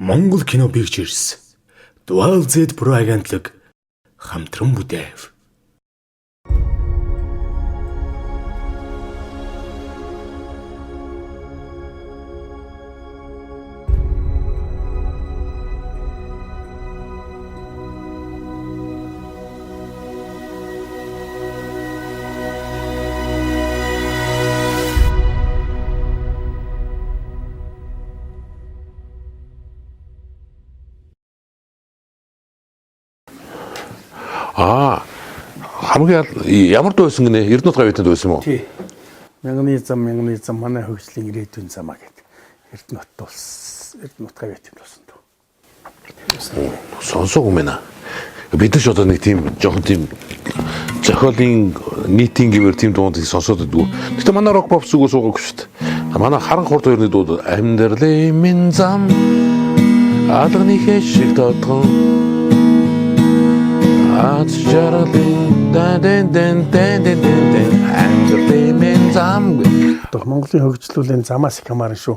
Монгол кино Pictures, Dual Z Pro агентлаг хамтран бүтээв. Хамгийн ямар дуусан гинэ? Эрдэнэт гавьяатанд дуусан юм уу? Тий. Мянганы зам манай хөгжлийн ирээдүйн замаа гэдэг. Эрдэнэт гавьяатанд дуусан дуу. Сонсог юм байна. Бид нар ч одоо нэг тийм жоохон тийм зохиолын нийтийн гэмээр тийм дуунд сонсоод идэггүй. Гэтэ манай рок pop зүгөө суугаагүй шүү дээ. Манай харан хурд хоёрны дууд амьдралын минь зам алганы хэшиг дотгон Аац жаргалын дэн амьдралын минь зам. Монголын хөгжлөлийн замаас их хамаарна шүү.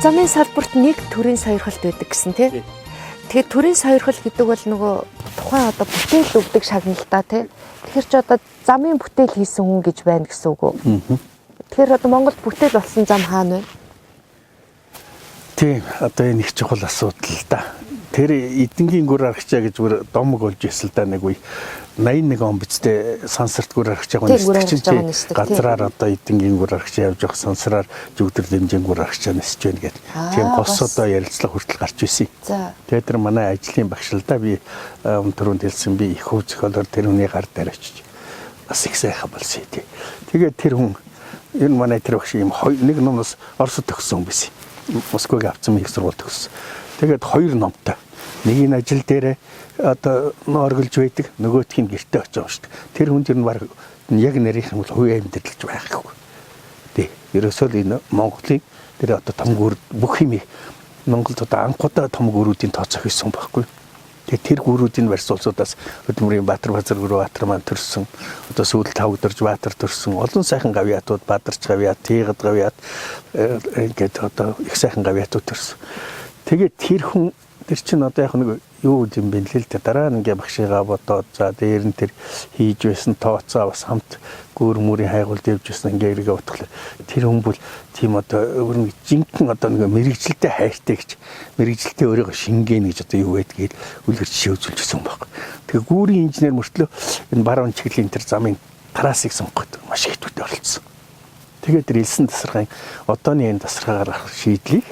Замын салбарт нэг төрийн сойрхолт байдаг гэсэн тий. Тэгэхээр төрийн сойрхол гэдэг бол нөгөө тухайн одоо бүтээл өгдөг шагналтай тий. Тэгэхээр ч одоо замын бүтээл хийсэн хүн гэж байна гэсэн үг үү? Тэгэхээр одоо Монголд бүтээл болсон зам хаана вэ? Тий, одоо энэ их чухал асуудал л да. Тэр эдэнгийн гүр аргачаа гэж бүр домог болж ирсэн л да нэг үе. 81 он бицтэй сансарт гүр аргачаа нисдэг. Газраар одоо эдэнгийн гүр аргачаа явж явах сансараар зүгдэр дэмжин гүр аргачаа нисэж байна гэдэг. Тийм гос одоо ярилцлага хүртэл гарч ирсэн. Тэгээд тэр манай ажлын багш л да би түрүүнд хэлсэн би их хөв зохиолоор тэр хүний гар дээр очиж бас их сайхан болсон тий. Тэгээд тэр хүн энэ манай тэр багш юм нэг номоос Оросд төгссөн хүн байсан. Москвыг авсан их сургууль төгссөн. Тэгээд хоёр номтой. Нэг нь ажил дээр одоо оргилж байдаг, нөгөөх нь гэртээ очиж байгаа шүү дээ. Тэр хүн тэр нь баг яг нарийнх нь бол хувийн амьдралж байхгүй. Тий. Ерөөсөө л энэ Монголын тэр одоо том гүр бүх юм Монголд одоо анхудаа том гүрүүдийн тооцоо хийсэн байхгүй. Тэгээ тэр гүрүүдийн барьцуулсуудаас хөдөлмөрийн Баатар базар гүрүү Баатар маань төрсөн. Одоо сүүл тавгдорж Баатар төрсөн. Олон сайхан гавьяатууд Баатарч гавьяат, Тийгад гавьяат ингээд одоо их сайхан гавьяатууд төрсөн. Тэгээ тэр хүн тэр чинь одоо яг нэг юу юм бэ л дээ. Дараа нь ингээ багшигаа бодоод за дээр нь тэр хийж байсан тооцоо бас хамт гүр мөрийн хайгуулд явж байсан ингээ эргээ утгалаа. Тэр хүн бол тийм одоо өөр нэг жинхэнэ одоо нэг мэрэгжилтэй хайртай гэж мэрэгжилтэй өөрийгөө шингээнэ гэж одоо юу байдгийг үлгэр жишээ үзүүлж өгсөн баг. Тэгээ гүүрийн инженер мөртлөө энэ баруун чиглэлийн тэр замын тараасыг сонгоход маш их төдөө оролцсон. Тэгээд тэр элсэн тасархайн одооний энэ тасархаагаар шийдлийг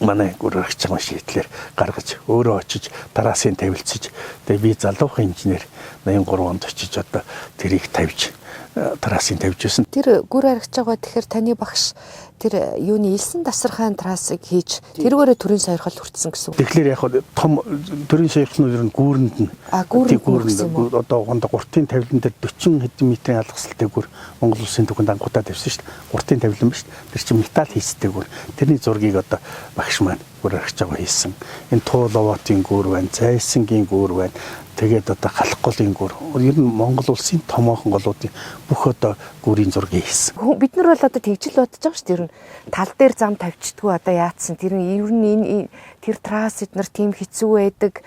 манай гүр аргач байгаа шийдлэр гаргаж өөрөө очиж тараасыг тавилцаж тэгээ би залуухан инженер 83 онд очиж одоо тэрийг тавьж тараасыг тавьж байсан. Тэр гүр аргач байгаа тэгэхээр таны багш тэр юуны элсэн тасархайн тараасыг хийж тэргээрээ төрийн сойрхол хүртсэн гэсэн үг. Тэгэхээр яг том төрийн сойрхолнууд ер нь гүүрэнд нь гүүрэнд одоо гонд гуртын тавилан дээр 40 хэдэн метрийн алгасалтай гүр Монгол улсын түүхэнд анхудаа тавьсан шүү дээ. Гуртын тавилан биш. Тэр чинь металл хийстэй гүр. Тэрний зургийг одоо багш маань гүр аргач байгаа хийсэн. Энэ Тууловотын гүр байна, Зайсангийн гүр байна. Тэгээд одоо халахголын гүр. Ер нь Монгол улсын томоохон голуудын бүх одоо гүрийн зургийг хийсэн. Бид нар бол одоо тэгж л бодож байгаа шүү дээ. Ер нь тал дээр зам тавьчихдгүй одоо яатсан. Тэр ер нь энэ тэр трасс эднэр тийм хэцүү байдаг.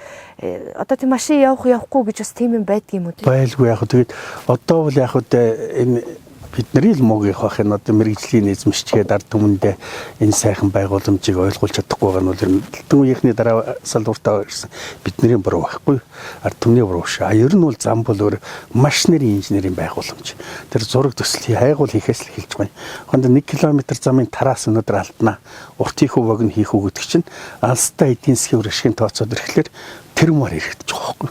Одоо тийм машин явахгүй гэж бас тийм юм байдг юм уу? Байлгүй яг. Тэгээд одоо бол яг энэ Бидний л муугийнхах энэ одоо мэрэгжлийн эзэмшчгээд ард түмэндээ энэ сайхан байгууламжийг ойлгуулж чадахгүй байгаа нь бол элдэн үеийнхний дараа салбартаа ирсэн бидний буруу байхгүй. Ард түмний буруу шүү. Ер нь бол зам бол өөр маш нэрийн инженерийн байгууламж. Тэр зураг төслийг хайгуул хийхээс л хэлж байгаа. Хонд 1 км замын тараас өнөдөр алднаа. Урт хийх үг нь хийх үг гэдэг чинь алстай эдийн засгийн үргэлжлэхийн тооцоод ирэхлээр тэр юмар хэрэгдэж байгаа байхгүй.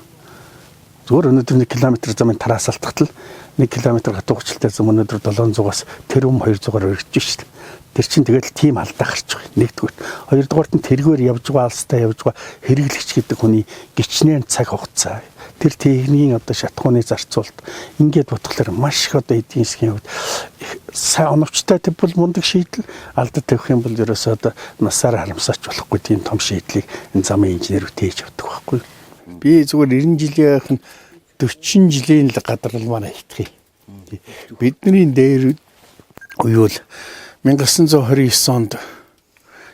Зүгээр өнөдөр 1 км замын тараас алдахтал 1 км хатуугчлалтай зам өнөдөр 700-аас тэрүүм 200-аар өргөж шít. Тэр чинь тэгэл тийм алдаа гарч байгаа. Нэгдүгээр. Хоёрдугаарт нь тэргээр явж байгаа алстай явж байгаа хэрэглэгч гэдэг хүний гичнээн цаг хугацаа. Тэр техникийн одоо шатхууны зарцуулалт ингээд бодглохлоор маш их одоо эдийн засгийн хувьд сайн оновчтой бол мундаг шийдэл алдад тавих юм бол ерөөсөө одоо насаар харамсаач болохгүй тийм том шийдлийг энэ замын инженерүүд хийж явдаг байхгүй. Би зүгээр 90 жилийнх нь 40 жилийн л гадрал маань айтхий. Бидний дээр уюул 1929 онд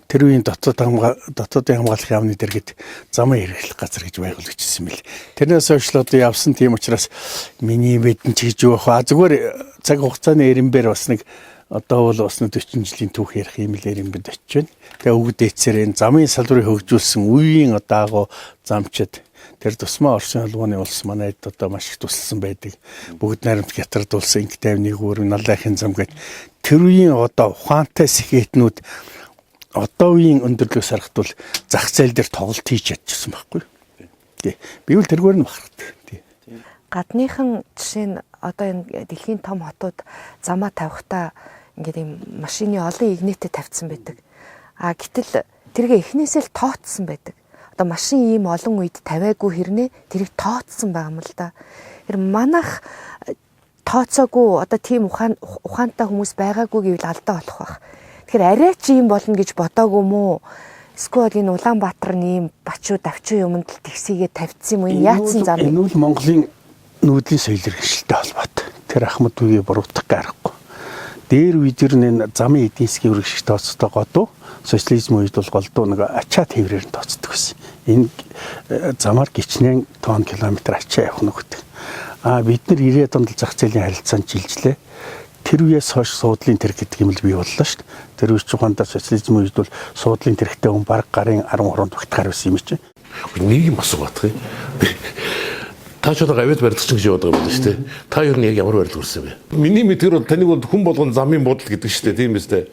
тэр үеийн дотоодын хамгаалах яамны дэргэд замын хэрэглэх газар гэж байгуулагдсан мэл. Тэрнээс хойш л одоо явсан тийм учраас миний мэдэн ч гэж байгаа. Зүгээр цаг хугацааны эренбэр бас нэг одоо бол бас 40 жилийн түүх ярих юм л эренбэд очиж байна. Тэгээ өвөг дээдсээр энэ замын салбарыг хөгжүүлсэн үеийн одоо агуу замчид тэр тусмаа Орсын холбооны улс манайд одоо маш их тусалсан байдаг. Бүгд найрамд хятадулсан инх тайвны гүүр налайхын зам гэдэг тэр үеийн одоо ухаантай сэхэтнүүд одоо үеийн өндөрлөөс харахад бол зах зээл дээр тоглолт хийж чадчихсан байхгүй. Тий. Би бол тэргээр нь бахархдаг. Тий. Гадныхан жишээ нь одоо энэ дэлхийн том хотууд замаа тавихтаа ингээд юм машины олон игнэтэд тавьсан байдаг. Гэтэл тэргээ эхнээсээ л тооцсон байдаг. Одоо машин ийм олон үед тавиагүй хэрнээ тэрийг тооцсон байгаа юм л да. Тэр манайх тооцоогүй одоо тийм ухаантай хүмүүс байгаагүй гэвэл алдаа болох байх. Тэгэхээр арай ч ийм болно гэж бодоогүй мүү? Эсвэл энэ Улаанбаатар нэм бачуу давчуу юмд л тэгсийгээ тавьчихсан юм уу? Яатсан зам юм? Энэ бол Монголын нүүдлийн соёл иргэншилтэй холбоотой. Тэр Ахмад үеийг буруутгах аргагүй. Дээр үедэр энэ замын эдийн засгийн үргэлжлэх тооцоотой годуу социализм үед бол голдуу нэг ачаа тээврээр нь тооцдог байсан. Энэ замаар гичнээн тонн километр ачаа явах нь гэдэг. Бид нар 90-ад онд зах зээлийн харилцаанд жилжлээ. Тэр үеэс хойш суудлын тэрэг гэдэг юм л бий боллоо шүү дээ. Тэр үеч ухаандаа социализм үед бол суудлын тэрэгтэй хүн баг гарын 13 багтахаар байсан юм чинь. Нэг юм асуу батгах юм. Та ч одоо авиад барилгач гэж яваад байгаа юм шүү дээ. Та юу нэг ямар барилга хүрсэн бэ? Миний мэдгээр бол таныг бол хүн болгон замын бодол гэдэг шүү дээ, тийм биз дээ.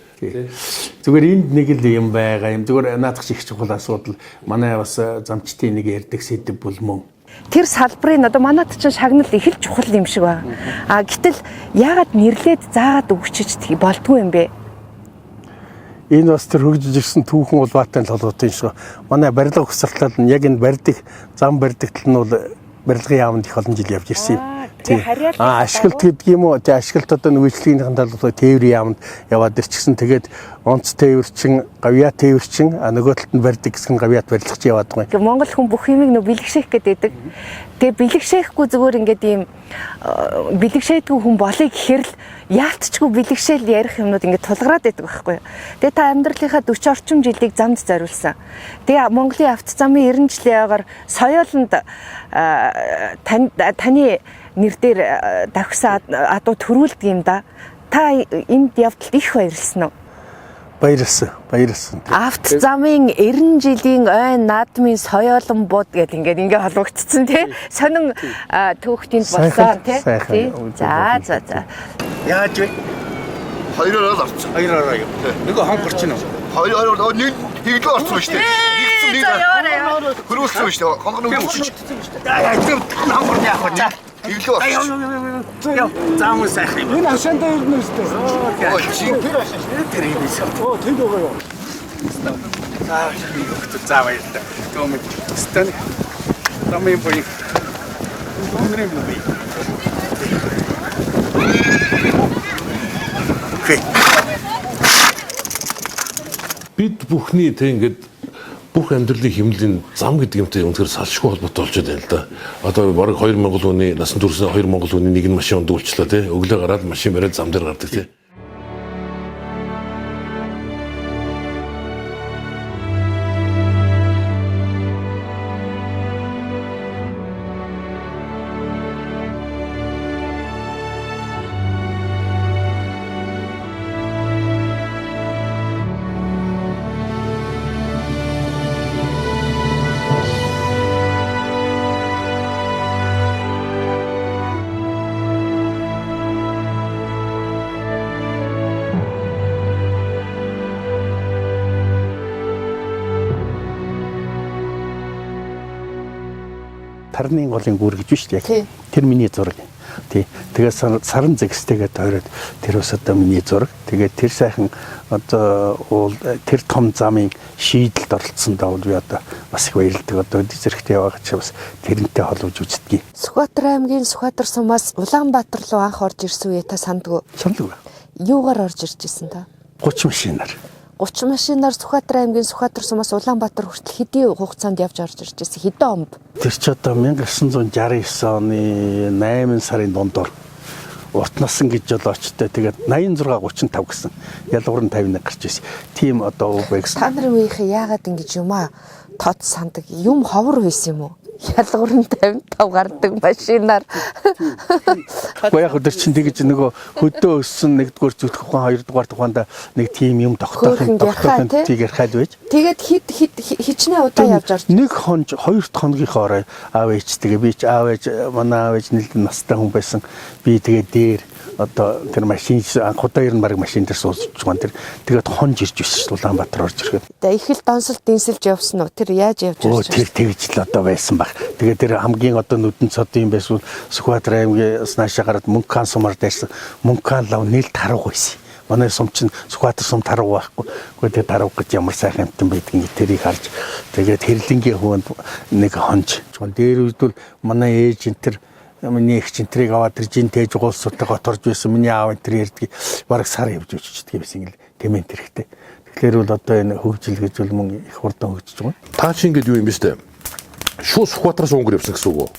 Зүгээр энд нэг л юм байгаа юм. Зүгээр наадах их чухал асуудал. Манай бас замчтын нэг ярддаг сэдв бол мөн. Тэр салбарын одоо манайд чинь шагнал их л чухал юм шиг байна. Гэтэл яагаад нэрлээд заагаад өгчиж болдгүй юм бэ? Энэ бас тэр хөгжиж ирсэн түүхэн Улаанбаатарын толгойн шүү. Манай барилга ухсарлал нь яг энэ барьдаг зам барьдагтал нь бол барилгын яамд их олон жил явж ирсэн юм. Ашиглалт гэдэг юм уу? Тэ ашиглалт одоо нөгөөжлөгийн талбай тээврийн яамд яваад ирчихсэн. Тэгээд онц тээвэрчин, гавьяа тээвэрчин, нөгөө талд нь барьдаг хэсэг нь гавьяат барилгач яваад байгаа. Монгол хүн бүх юмыг нөө бэлгшээх гэдэг. Тэгээ бэлгшээхгүй зүгээр ингээд ийм бэлгшээдгүй хүн болыг гэхэр л яалтчгүй бэлгшээл ярих юмнууд ингээд тулгараад байдаг байхгүй юу. Тэгээ та амьдралынхаа 40 орчим жилийг замд зориулсан. Тэгээ Монголын авто замын 90 жилийн ягаар соёолонд таны нэр дээр давхсан адуу төрүүлдэг юм да. Та энд явдалд их баярлсан уу? Баярлсан. Авто замын 90 жилийн ойн наадмын соёолон бод гэдэг ингээд холбогдсон тий. Сонин түүхтинд болсон тий. За. Яаж вэ? Хоёроор л орсон. Хоёроор юу? Нөгөө хонх орч ийн үү? Хоёроор нэг хэглээ орсон шүү дээ. Нэгдсэн нэг хөрүүлсэн шүү дээ. Хонх нь үлдчихэж. Тийм хонх нь яах вэ? Хэглээ орсон. Яа, заамын сайхан юм. Энэ хашаандаа ирнэ шүү дээ. Оо, чи тэр хашаа шүү дээ. Тэр юм шүү. Оо, тэнд байгаа юу? Заавал яа. Томид. Стэн. Тамын бой. Томрын бой. Бид бүхний тэг ингээд бүх амьдралын хэмнэлийн зам гэдэг юмтай үнэхээр салшгүй холбоотой болж байна л да. Одоо бараг 2 монгол хүний насан турш 2 монгол хүний нэг нь машин ундуулчлаа тий. Өглөө гараад машин бариад зам дээр гардаг тий. тарны голын гүр гэж биш яг. Тэр миний зураг. Тий. Тэгээд саран зэгстэйгээ тойроод тэр ус одоо миний зураг. Тэгээд тэр сайхан одоо тэр том замын шийдэлд оролцсон даа би одоо бас их баярлдаг. Одоо зэрэгтэй яваа гэж бас тэрнтэй холбож үздэгий. Сүхбаатар аймгийн Сүхбаатар сумаас Улаанбаатар руу анх орж ирсэн үе та сандгүй. Сандгүй. Юугаар орж ирж ирсэн та? 30 машинаар. 30 машинаар Сүхбаатар аймгийн Сүхбаатар сумаас Улаанбаатар хүртэл хэдийн хугацаанд явж орж ирж ирсэн? Хэдэн он? Тэр ч одоо 1969 оны 8 сарын дундор Утнасан гэж бол очтой. Тэгээд 86 35 гэсэн ялгуур нь 51 гарч ирсэн. Тим одоо УБ гэсэн. Та нарын үеийнхээ яагаад ингэж юм аа тод сандаг юм ховор байсан юм уу? Ялгуур нь 55 гардаг машинаар. Гэхдээ яг өдөр чинь тэгэж нөгөө хөдөө өссөн нэгдүгээр зүтгэх ухаан хоёрдугаар тухайд нэг тим юм тогтоохын тийг ярихад байж. Тэгээд хичнээн удаа явж орж. Нэг хонж 2 хоногийнхоо аав ээж тэгээ би ч аав ээж манай аав ээж нэлээд настай хүн байсан. Би тэгээ дээр одоо тэр машин анх удаа ер нь баг машин дээр суусч байгаа. Тэгээд хонж ирж байсан шүү дээ Улаанбаатар орж ирэхэд. Тэгээ их л донсолт дэнсэлж явсан уу? Тэр яаж явж ирж тэр тэгж л одоо байсан баг. Тэгээд тэр хамгийн одоо нүдэн цод юм байсан Сүхбаатар аймгээс наашаа гараад Мөнххан сумаар дайрсан. Мөнххан лав нэлт тарууг байсан. Манай сум чинь Сүхбаатар сум тарууг байхгүй. Гэхдээ тэр тарууг гэж ямар сайхан амтан байдгийг тэрийг харж тэгээд хэрлэнгийн хөвөнд нэг хонж. Дээр үздэл манай ээж энэ тэр миний их чинтрийг аваад тэр жин тээж гуулсуудтай готорж байсан. Миний аав энэ тэр ярьдгийг бараг сар явж өччихдөг байсан ингээл коммент хэрэгтэй. Тэгэхээр бол одоо энэ хөгжил гэж бол мөн их хурдан хөгжиж байгаа. Та чи ингэж юу юм бэ сте? Шууд Сүхбаатараас өнгөр явсан гэсэн үг үү?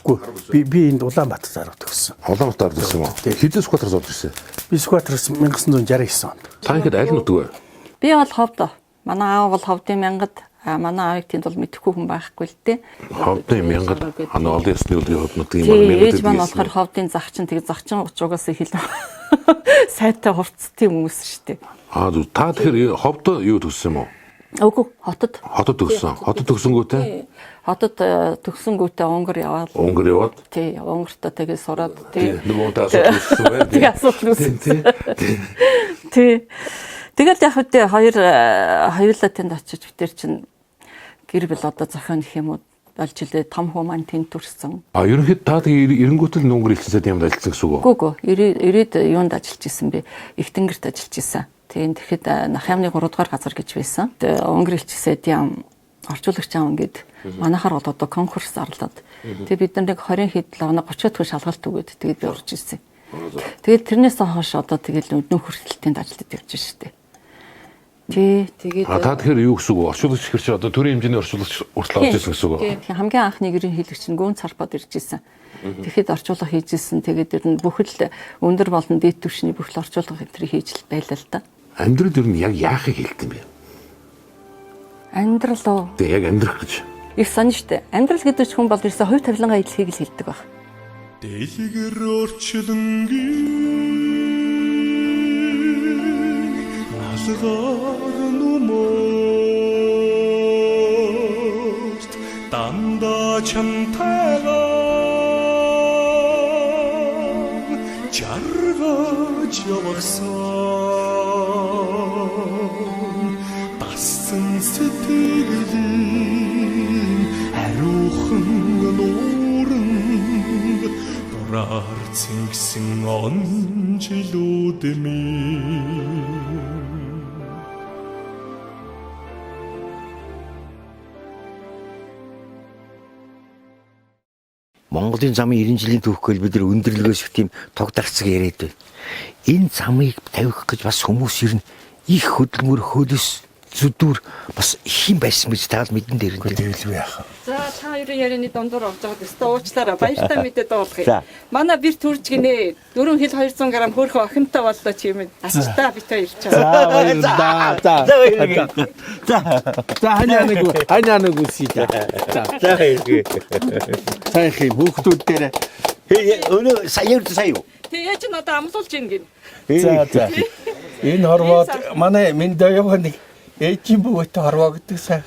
Үгүй. Би энд Улаанбаатар зарууд төгссөн. Улаанбаатар гэсэн үү? Хэдэн Сүхбаатараас орж ирсэн? Би Сүхбаатараас 1969 онд. Та ихэд аль нутаг вэ? Би бол Ховд. Манай аав бол Ховдын Мянгад. Манай аавыг тэнд бол мэдэхгүй хүн байхгүй л дээ. Ховдын Мянгад олон ясны өдрийн Ховд нутгийн Мянгад. Ээж маань болохоор Ховдын загчин тэгээд загчин уучгаас хэл сайтай хувцсдын хүмүүс шүү дээ. Та тэгэхээр Ховд юу төгссөн юм уу? Үгүй хотод. Хотод төгссөн. Хотод төгсөнгүүтээ? Хотод төгсөнгүүтээ Унгар яваад. Унгар яваад? Тий, Унгарт тэгээд сураад тий. Нөгөө асуудал үүссэн байх. Тий, асуудал үүссэн. Тий. Тэгээд яг үгүй хоёулаа тэнд очиж битэр чинь гэр бэл одоо зохион их юм уу болж илээ том хүмүүс маань тэнд төрсөн. Ерөнхийд та эренгүүтэл нүнгэр хэлцээд юмд ажилласан гэсэн үг үү? Үгүй. Ирээд юунд ажиллаж исэн бэ? Их тэнгэрт ажиллаж исэн. Тэгээд тэгэхэд Нахямны 3 дугаар газар гэж байсан. Унгар хэлчисээд ям орчуулагч аав ингээд манайхаар бол одоо конкурс зарлаад. Тэгээд бид нар нэг 20 хэд 30 төгрөг шалгалт өгөөд тэгээд би орж ирсэн. Тэгээд тэрнээс хойш одоо тэгээд өднөө хүртэлтэнд ажиллаж явж штэ. Тэгээд та тэгэхээр юу гэсэн үг вэ? Орчуулагч хэрч одоо төрийн хэмжээний орчуулагч хүртэл орж ирсэн гэсэн үг үү? Хамгийн анхны гэрийн хэлэгч нь Гүн Царпад ирж ирсэн. Тэгэхэд орчуулга хийж ирсэн. Тэгээд ер нь бүхэл өндөр болон дээд түвшний бүхэл орчуулга хэвтрийг хийж байлаа л да. Амьдрал ер нь яг яахыг хэлдэг юм бэ? Амьдрал уу? Тэг яг амьдрах гэж. Их сонь штэ. Амьдрал гэдэг чинь хүн бол ерөөсө хувь тавилангаа эдлэхийг л хэлдэг баг. Дэлгэр орчлонгийн алгаар нүмост дандаа чамтайгаа жаргаж явагсан дасан сэтгэлийн хариухан нуурын дураар цэнгсэн он жилүүд минь Монголын замын 90 жилийн түүхгээл бид нар өндөрлөгөөс их тийм тог дарцаг яриад байна. Энэ замыг тавих гэж бас хүмүүс ер нь их хөдөлмөр хөлөс зүдүр бас их юм байсан гэж таал мэдэн дээр энэ дэвлэв яах. За та хоёрын ярианы дундуур орж байгаа гэсэн уучлаарай. Баяртай мэдээд дуулгая. Манай бэр төрж гинэ. 4 хил 200 г хөөрхөн охинтой боллоо чи юм. Асста бит хоёр чаа. За ханиа нэг үсий. За сайхи бүхтүүд дээр өнөө сая юу? Тэгээ чи надад амлуулж ийн гин. За энэ хорвоод манай минь даяваа нэг ээжийн бөгөөтэй хорвоо гэдэг сайн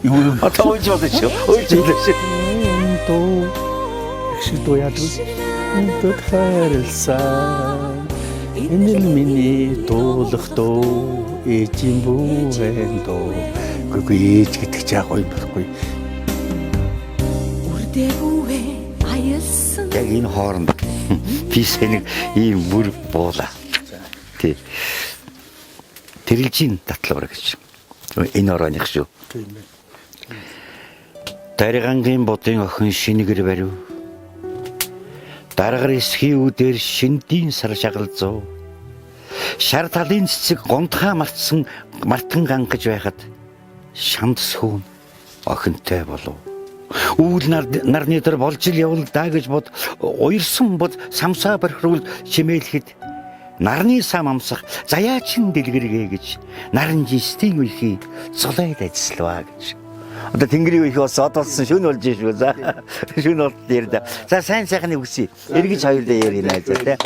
юу юм одоо ууж болно шүү. Тоо их дуу яадаг. Тот харилсан энэ миний дуулах дуу ээжийн бөгөөтэй дуу. Гүг ээж гэдэг чи яг гоё байхгүй. Яг энэ хооронд би сэнэг ийм мөр буула. Тий. Тэрэлжийн татлавар гэж. Энэ орооных шүү. Даригангийн бодын охин шинэгэр барив. Даргаар эсхийн үдээр шиндийн сар шагалзуу. Шар талын цэцэг гонтхаа мартан гангаж байхад шанд сүүн охинтой болов. Үүл нарны дээр болж ил явуулдаа гэж бод уярсан бод самсаа бархруул чимээлхэд нарны сам амсах заяачин дэлгэргээ гэж наран жистийн үеийн цолойд ажиллаваа гэж. Одоо тэнгэрийн үеийг бас одолсон шүн болж шүү. За шүн бол дээр да. За сайн сайхны үгсий. Эргэж хоёулаа ярина за тий.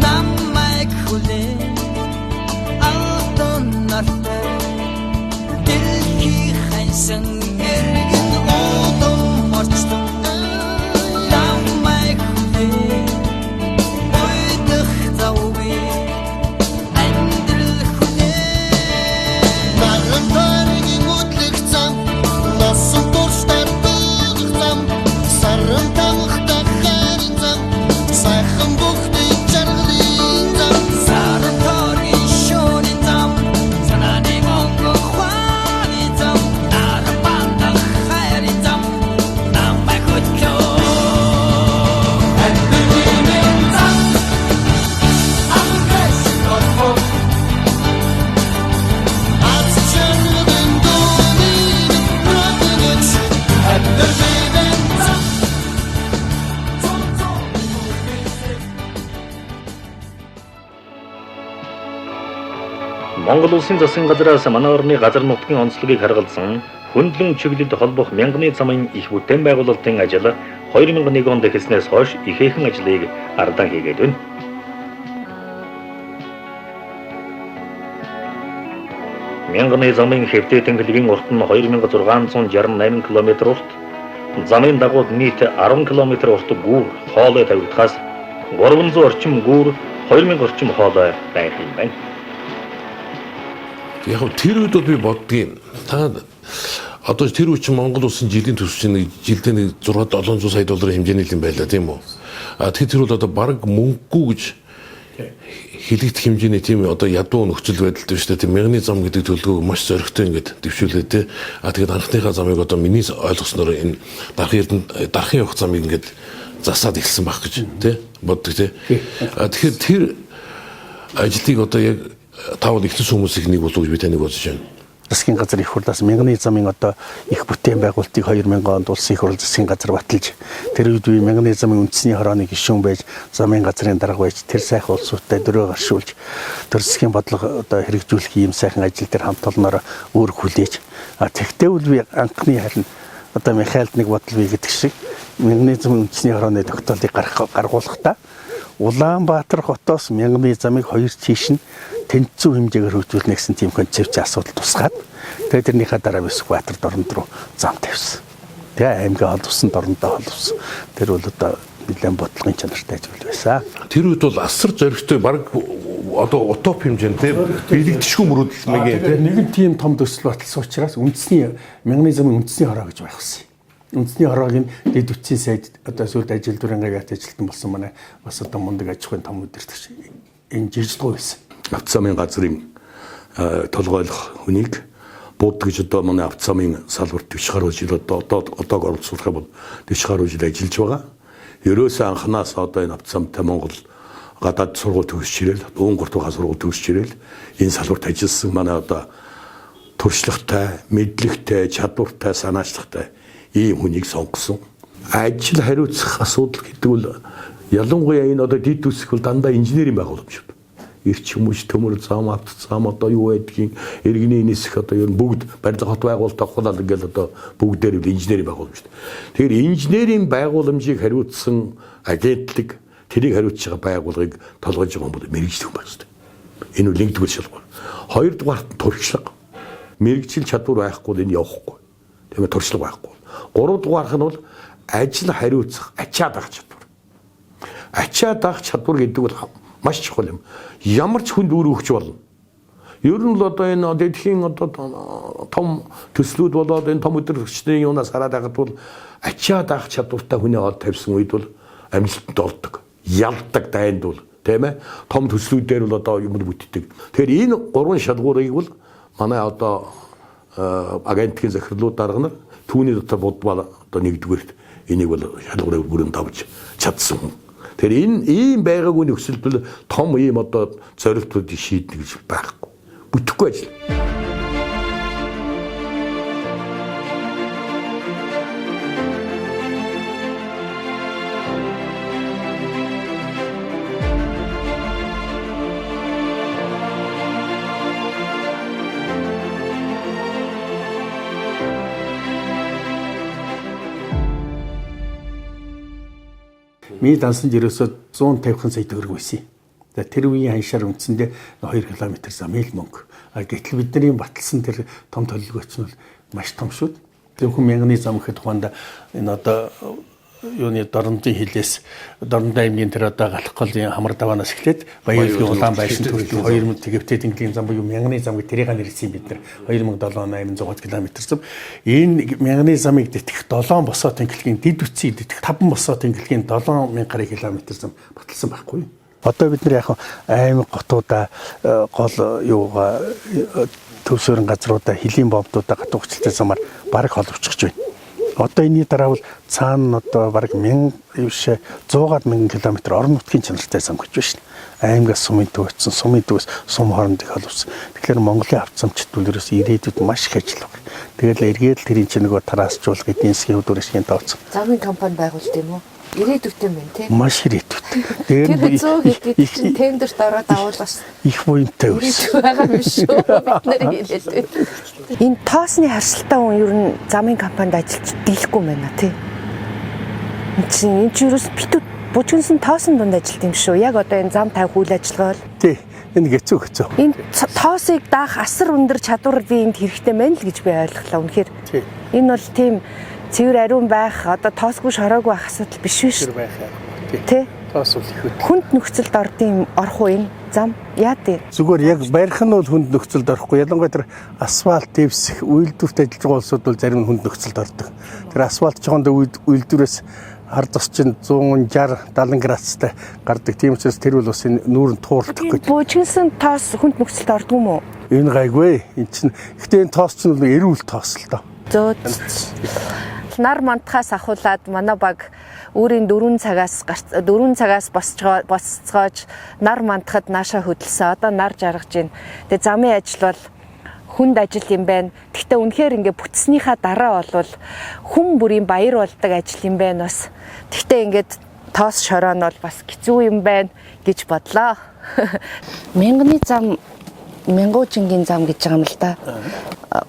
Намайг хүлээ алдон нартай дэлхий хансан эргэн одон морчтон намайг хүлээ ойдох завгүй амьдрал хүлээ наран таргийн үдлэг зам насан турштай дуулах зам саран тамхтай хайрын зам сайхан бүхний жаргалын зам саран таргийн шөнийн зам санааны монго хвааны зам нарбанда хайрын зам намайг хөтлөө амьдралын зам амгас готмо аччэрэн дууны радиоч амьдралын зам Монгол улсын засгийн газраас манай орны газар нутгийн онцлогийг харгалзан хөндлөн чиглэлд холбох мянганы замын их бүтээн байгуулалтын ажил 2001 онд эхэлснээс хойш ихээхэн ажлыг ардаа хийгээд байна. Мянганы замын хэвтээ тэнхлэгийн урт нь 2668 км урт, замын дагуу нийт 10 км урт гүүр хоолой тавигдахаас 300 орчим гүүр 2000 орчим хоолой байх юм байна. Яг тэр үед бол би боддгийн та одоо тэр үеч Монгол улсын жилийн төсвч нэг жилдээ 600-700 сая долларын хэмжээний юм байлаа тийм үү. Тэр бол одоо бараг мөнгөгүй гэж хэлэгдэх хэмжээний тийм одоо ядуу нөхцөл байдалтай шүү дээ. Тийм мянганы зам гэдэг төлөвлөгөөг маш зоригтой ингээд дэвшүүлээд тий. Тэгээд анхныхаа замыг одоо миний ойлгосноор энэ дарахын явах замыг ингээд засаад эхэлсэн байх гэж тий боддог тий. Тэгэхээр тэр ажлыг одоо яг тавал ихтэйс хүмүүсийн нэг болов гэж би таныг бодож байна. Засгийн газар их хурлаас мянганы замын одоо их бүтээн байгуулалтыг 2000 онд улсын их хурл засгийн газар баталж тэр үед би мянганы замын үндэсний хорооны гишүүн байж замын газрын дарга байж тэр сайхан улсуудтай дөрөв гаршуулж тэр засгийн бодлого одоо хэрэгжүүлэх ийм сайхан ажил дээр хамт олноор өөр хүлээж тэгтээ үл би анхны харин одоо Михайлд нэг бодол бий гэдэг шиг мянганы замын үндэсний хорооны тогтоолыг гаргуулахдаа Улаанбаатар хотоос мянганы замыг хоёр чийш нь тэнцүү хэмжээгээр хөгжүүлнэ гэсэн тийм концепцийн асуудал тусгаад тэгээд тэрнийхээ дараа Бэсбаатар дорнод руу зам тавьсан. Тэгээ аймгийн холбосон дорнодоо холбосон. Тэр бол одоо нэлээд бодлогын чанартай ажил байсан. Тэр үед бол асар зоригтой баг одоо утоп хэмжээтэй бэлэгдэшгүй мөрөдөл маягийн нэгэн тийм том төсөл баталсан учраас үндэсний мянганы замын үндэсний хороо гэж байх болсон. Үндэсний хороогийн дэд үтсийн сайд одоо сүүлд ажил дүрэн гавьяат ажилтан болсон манай бас одоо мундаг аж ахуйн том удирдагч энэ жижигдгоо байсан. Авто замын газрын толгойлох хүнийг бууд гэж одоо манай авто замын салбарт 40 гаруй жил одоо оролцуулах бол 40 гаруй жил ажиллаж байгаа. Ерөөсөө анханаас одоо энэ авто замтай Монгол гадаад сургууль төгсөж ирэл, Унгурт байгаа сургууль төгсөж ирэл энэ салбарт ажилласан манай одоо туршлагатай, мэдлэгтэй, чадвартай, санаачлагтай ийм хүнийг сонгосон. Ажил хариуцах асуудал гэдэг бол ялангуяа энэ одоо дид үсэх бол дандаа инженерийн байгууламж шүү. Эрчим хүч, төмөр зам, авто зам одоо юу байдгийг иргэний нисэх одоо ер нь бүгд барилга хот байгуулалт авахлал ингээл одоо бүгдээр л инженерийн байгууламж шүү. Тэгэхээр инженерийн байгууламжийг хариуцсан агентлаг тэрийг хариуцж байгаа байгууллагыг толгойж байгаа юм бол мэрэгжил хүн байх хэрэгтэй. Энэ үл нэгдүгээр шалгуур. Хоёрдугаарт туршлага. Мэрэгжил чадвар байхгүй энэ явахгүй. Тийм туршлага байхгүй. Гуравдугаарх нь бол ажил хариуцах ачаа даах чадвар. Ачаа даах чадвар гэдэг бол маш чухал юм. Ямар ч хүнд үр өгч болно. Ер нь л одоо энэ дэлхийн одоо том төслүүд болоод энэ том өдөртөгчдийн юунаас хараад байгаад бол ачаад авах чадвартай хүний ол тавьсан үед бол амжилтанд ордог. Ялдаг дайнд бол тийм ээ. Том төслүүдээр бол одоо юм бүтдэг. Тэгэхээр энэ гурван шалгуурыг бол манай одоо агентлагийн захирлууд дарга нар түүний дотор бодвол одоо нэгдүгээрт энийг бол шалгуурыг бүрэн давж чадсан хүн. Тэгэхээр энэ ийм байгаагүй нөхцөлд бол том ийм одоо зорилтуудыг шийдэх гэж байхгүй. Бүтэхгүй ажил. Миний дансанд ерөөсөө 150 сая төгрөг байсан. Тэр үеийн ханшаар үндсэндээ 2 км замын мөнгө. Гэтэл бидний баталсан тэр том төлөвлөгөөч нь бол маш том шүү. Зөвхөн мянганы зам гэхэд тухайд энэ одоо юуны дорнодын хилээс дорнод аймгийн тэр одоо галхголын хамар даваанаас эхлээд Баян-Өлгийн улаан байшин төрөлд 2000 тэгээвтэй тэнглийн зам буюу мянганы зам гэх тэрийг нэрсэн бид нар 2007-800 км зам. Энэ мянганы замыг дэтгэх 7 босоо тэнглэгийн дид үтсийг дэтгэх 5 босоо тэнглэгийн 7000 км зам баталсан байхгүй. Одоо бид нар яг аймаг готуудаа гол юугаа төвсөрөн газруудаа хилийн бомбдуудаа гатуугчлалтай замаар бараг холбочихж байна. Одоо энэний дараа бол цаана одоо бараг 100-аад мянган километр орон нутгийн чанартай зам гэж байна. Аймгаас сумын төвчсөн, сумын төвөөс сум хоорондыг холбосон. Тэгэхээр Монголын авто замчид бол ерөөс ирээдүйд маш их ажил байна. Тэгэл эргээд тэрийн чинь нөгөө тараасжуулга эдийн засгийн хөдөлгөөний тооцоо. Замын компани байгуулт юм уу? Ирээдүйтэй мэн тий. Маш ирээдүйтэй. Тэр 100 хэд чинь тендерт ороод авал бас их буянтай ирээдүй байгаа юм шүү. Бид нар хэлээд. Энэ тоосны харсалтай хүн ер нь замын компанид ажиллаж дийлэхгүй байна тий. Энэ чинь ерөөс битүү бүжгэнсэн тоосон дунд ажилт юм шүү. Яг одоо энэ зам тавих үйл ажиллагаа бол тий. Энэ хэцүү. Энэ тоосыг даах асар өндөр чадвар би энд хэрэгтэй мэн л гэж би ойлголоо. Үнэхээр энэ бол тийм цэвэр ариун байх, одоо тоосгүй шороогүй байх асуудал биш шүү. Тэ? Тоос бол их үү. Хүнд нөхцөлд орох уу энэ зам? Яа дээ? Зүгээр яг барих нь бол хүнд нөхцөлд орохгүй. Ялангуяа тэр асфальт дэвсэх, үйлдвэрт ажиллаж байгаа улсууд бол зарим нь хүнд нөхцөлд ордог. Тэр асфальт чогоонд үйлдвэрээс хар зас чинь 160-70 градустай гардаг. Тийм учраас тэр бол бас энэ нүүрэн тууралдах гэж. Бүжгэнсэн тоос хүнд нөхцөлд ордог юм уу? Энэ гайгүй. Энэ чинь гэхдээ энэ тоос чинь бол эрүүл тоос л доо. Зөө нар мантахаас ахуулаад манай баг өөрийн 4 цагаас босцоож нар мантахад наашаа хөдөлсөн. Одоо нар жаргаж байна. Тэгээ замын ажил бол хүнд ажил юм байна. Гэхдээ үнэхээр ингээ бүтснийхаа дараа бол хүн бүрийн баяр болдог ажил юм байна бас. Гэхдээ ингээд тоос шороо нь бол бас хэцүү юм байна гэж бодлоо. Мянганы зам, мянгуужингийн зам гэж байгаа юм л да.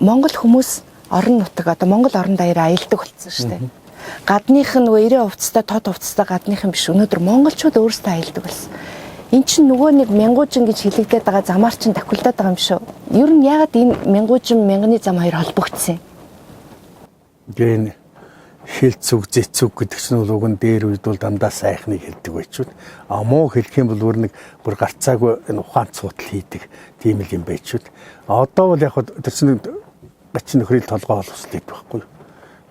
Монгол хүмүүс орон нутаг одоо Монгол орон даяараа аялдаг болсон шүү дээ. Гадных нь 90% тод хувцастай гадных юм биш. Өнөөдөр монголчууд өөрсдөө аялдаг болсон. Эн чинь нөгөө нэг мянгуужин гэж хэлэгдээд байгаа замаар чинь тахилдаад байгаа юм шүү. Ер нь яагаад энэ мянгуужин мянганы зам хоёр холбогдсон юм? Гэн хэлцүг зэцүг гэдэг чинь бол уг нь дээр үед бол дандаа сайхныг хэлдэг байчуд. А муу хэлэх юм бол бүр гарцаагүй энэ ухаан цуудал хийдэг тийм л юм байчуд. Одоо бол яг тэр чинь бачин нөхрийн толгой боловсдод байхгүй.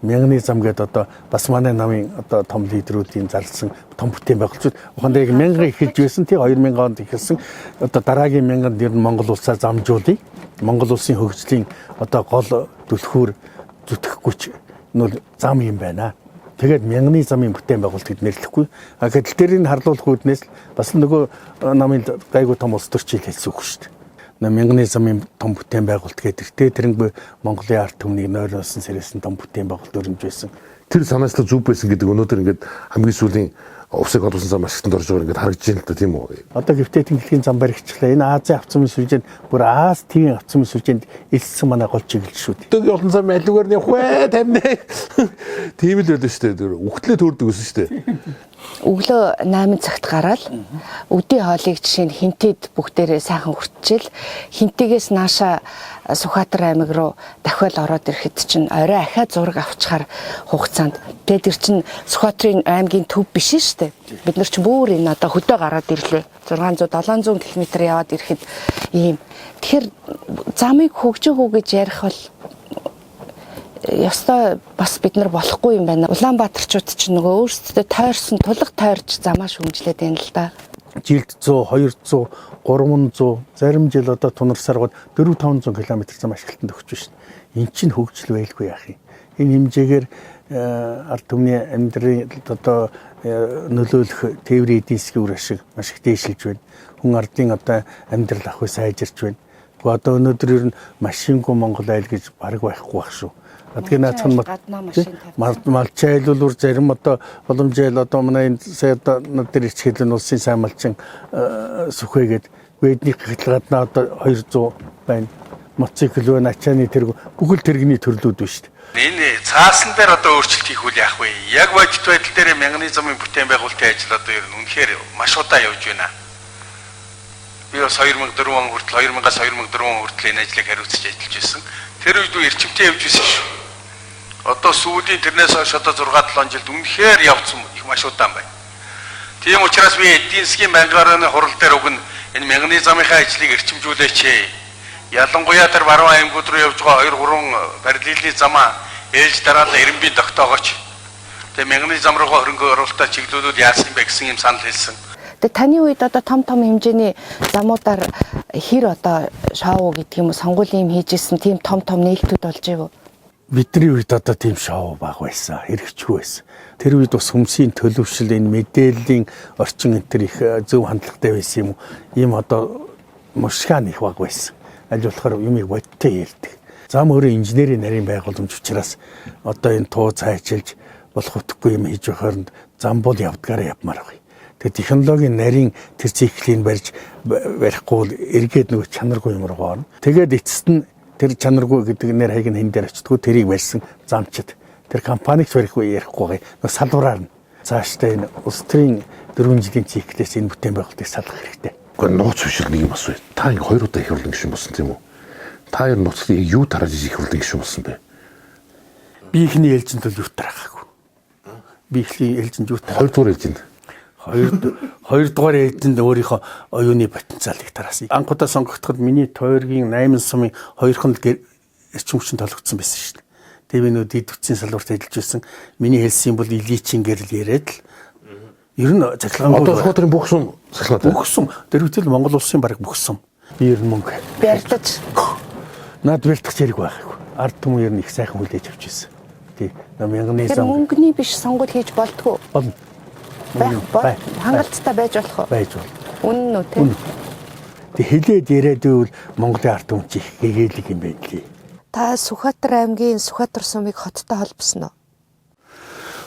Мянганы зам гэдэг одоо бас манай намын одоо том лидерүүдийн зарласан том бүтээн байгуулчид ухаандаа яг 1000 эхэлж байсан тий 2000 онд эхэлсэн одоо дараагийн 1000-д ер нь Монгол улсаа замжуулъя. Монгол улсын хөгжлийн одоо гол түлхүүр зүтгэхгүйч нь зам юм байна. Тэгээд мянганы замын бүтээн байгуулалт гэж нэрлэхгүй. Гэтэл тэрийг харлуулах үүднээс бас нөгөө намын гайгүй том улс төрчил хэлсэн үг шүү дээ. Мянганы замын том бүтээн байгуулалт гэдэг. Тэрнгүй Монголын ард түмнийг нойроосон сэрээсэн том бүтээн байгуулалт өрнөж байсан. Тэр санаачлал зүв байсан гэдэг өнөөдөр ингээд хамгийн сүүлийн увсыг олуулсан зам ашигтанд орж байгаа ингээд харагдаж байна л да тийм үү? Одоо гэвтээ тэнглэгийн зам баригчлаа. Энэ Азийн авцамын сүлжээнд бүр Аз тийм авцамын сүлжээнд элсэн манай гол чиглэл шүү дээ. Тэг олон зам алигаар нь явах тамина. Тийм л байлаа шүү дээ. Үхтлээ төрдөг гэсэн шүү дээ. Өглөө 8 цагт гараад өдийн хоолыг жишээ нь хинтэд бүгдээрээ сайхан хүртчихэл хинтээс нааша Сүхбаатар аймаг руу дахиад ороод ирэхэд чинь орой ахаа зураг авчихаар хугацаанд тэгээд тэр чинь Сүхбаатарын аймгийн төв биш шүү дээ. Бид нар ч бүр энэ одоо хөдөө гараад ирлээ. 600 700 км яваад ирэхэд ийм. Тэгэхээр замыг хөгжөөгөө гэж ярих бол ёстой бас бид нар болохгүй юм байна. Улаанбаатарчууд ч нөгөө өөрсдөө тойрсон тулга тойрч замаа шүмжлээд байна л да. Жилд 100, 200, 300 зарим жил одоо тунар саргууд 400-500 км зам ашиглалтанд өгч байна. Эн чинь хөгжил байлгүй яах юм. Энэ хэмжээгээр ард түмний амьдралд одоо нөлөөлөх тээврийн эдийн засгийн үр ашиг маш их дээшилж байна. Хүн ардын одоо амьдрал ахуй сайжирч байна. Одоо өнөөдөр ер нь машингүй Монгол айл гэж бараг байхгүй байх шүү. Адгийн наацхан малч айлуулуур зарим одоо боломж айл одоо манай энэ сая одоо над дээр ичгэлэн улсын сайн малчин сүхээгээд ведний гаднаа одоо 200 байна. Мотоцикл байна, ачааны тэрэг бүхэл тэрэгний төрлүүд байна шүү дээ. Энэ цаасан дээр одоо өөрчлөлт хийх үйл яах вэ? Яг бодит байдал дээр механизмын бүтээн байгуулалтын ажил одоо ер нь үнэхээр маш удаан явж байна. Би бас 2004 он хүртэл 2000-аас 2004 он хүртэл энэ ажлыг хариуцж ажиллаж байсан. Тэр үед эрчимтэй явж байсан шүү. Одоо сүүлийн тэрнээс хойш одоо 6-7 жилд үнэхээр явцсан их маш удаан байна. Тийм учраас би эдийн засгийн банкны хурал дээр уг нь энэ механизмын ажлыг эрчимжүүлээч. Ялангуяа тэр баруун аймагуд руу явж байгаа 2-3 параллельний замаа ээлж дараалал Эренбийн тогтоогооч. Тэгээ механизм руу хөрөнгө оруулалтаа чиглүүлүүд яасан бэ гэсэн юм санал хэлсэн. Тэгээ таны үед одоо том хэмжээний замуудаар хэр одоо шоу гэдэг юм уу сонгуулийн юм хийжсэн тийм том нээлтүүд болж байв. Бидний үед одоо тийм шоу баг байсан, хэрэгжгүй байсан. Тэр үед бас хүмүүсийн төлөвшил энэ мэдээллийн орчин энэ төр их зөв хандлагатай байсан юм уу? Ийм одоо мушгаан их баг байсан. Аль болохоор юмыг бодтой ярьдаг. Зам өөрөө инженерийн нарийн байгууламж учраас одоо энэ туу цайчилж болох утгагүй юм хийж байхаар зам бол явдгаараа явмаар байна. Тэгээ технологийн нарийн тэр циклийг барихгүй эргээд нөгөө чанаргүй юм руу орно. Тэгээд эцэст нь тэр чанаргүй гэдэг нэр хайг нь хэн дээр очтгоо тэрийг барьсан замчид тэр компанигч барихгүй ярихгүй нөгөө салвараар нь цаашдаа энэ улс төрийн 4 жилийн циклээс энэ бүтээн байгуулалтыг салгах хэрэгтэй. Гэхдээ нууц бишэл нэг юм асууя. Та ингэ 2 удаа их хурлын гишүүн болсон тийм үү? Та ер нь нууцлыг юу тарааж их хурлын гишүүн болсон бэ? Би ихний ээлжинд л юу тарахаагүй. Би ихний ээлжинд юу тарах. 2 дугаар ээлжинд. 2 дугаар ээлжинд өөрийнхөө оюуны потенциалыг тараасан. Анхудаа сонгогдоход миний тойргийн 8 сумын 2хон эрчим хүчин толгдсон байсан шүү дээ. Тэгээ би нөө дид хүчийн салбарт ажиллаж байсан. Миний хэлсэн бол эличийн гэрэл яриад л ер нь цахилгаан одоо хотын бүх сум цахилгаан. Бүх сум дөрвөлт Монгол улсын баг бүх сум. Би ер нь мөнгө Бярдаж. Наад бэлтгэх зэрэг байхгүй. Ард түмэн ер нь их сайхан хүлээж авч ирсэн. Тий. Мянганы зам. Мөнгөний биш сонгуул хийж болтгоо. Болно. Хангалттай байж болох уу? Байж болно. Үнэн үү те? Тэг хэлээд яриад байвал Монголын ард түмэн чих гэгээлэг юм байдлээ. Та Сүхбаатар аймгийн Сүхбаатар сумыг хоттой холбосно уу?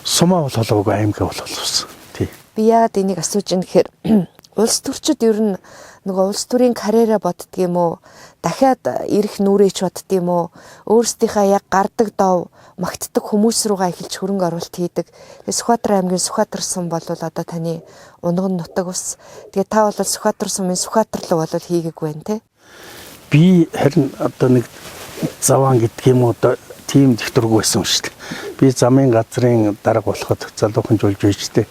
Сумаа бол холбоогүй, аймгаа бол холбосон. Тий. Би яагаад энийг асууж ин гэхээр улс төрчид ер нь нөгөө улс төрийн карьераа боддөг юм уу? Дахиад ирэх нүрээч боддөг юм уу? Өөрсдийнхээ яг гардаг дов магтдаг хүмүүс руугаа эхэлж хөрөнгө оруулалт хийдэг. Тэгээ Сүхбаатар аймгийн Сүхбаатар сум бол одоо таны унган нутаг ус. Тэгээ та бол Сүхбаатар сумын Сүхбаатарлаг бол хийгээгүй байна те? Би харин одоо нэг заван гэдэг юм уу одоо тийм дэвтэргүй байсан шүү дээ. Би замын газрын дарга болоход залуухан жуулж байж тээ.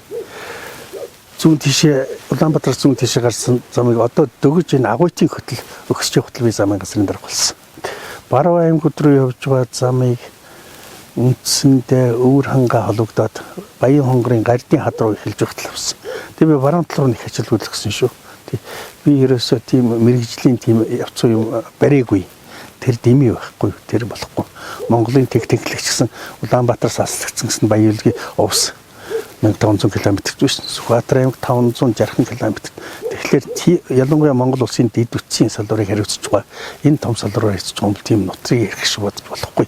Зүүн тишээ Улаанбаатар зүүн тишээ гарсан замыг одоо дөгөж энэ агуйтын хөтөл өгсөж явахад би замын газрын дарга болсон. Баруун аймагуд руу явж байгаа замыг үндсэндээ өвөр хангаа холбогдоод Баян хонгорын гардын хад руу эхэлж явахад авсан. Тэгээ би баруун талаар нэг ажил үйлдэлсэн шүү. Би ерөөсөө тийм мэрэгжлийн тийм явц юм бариагүй. Тэр дэмий байхгүй, тэр болохгүй. Монголын техникч гэсэн Улаанбаатараас аслагдсан гэсэн Баян-Улгийн овс 1500 км биш. Сүхбаатар аймаг 560 км. Тэгэхээр ялангуяа Монгол улсын дэд үтсийн салбарыг хариуцж байгаа. Энэ том салбараар хийж байгаа юм тийм нутрыг ярих шиг бодож болохгүй.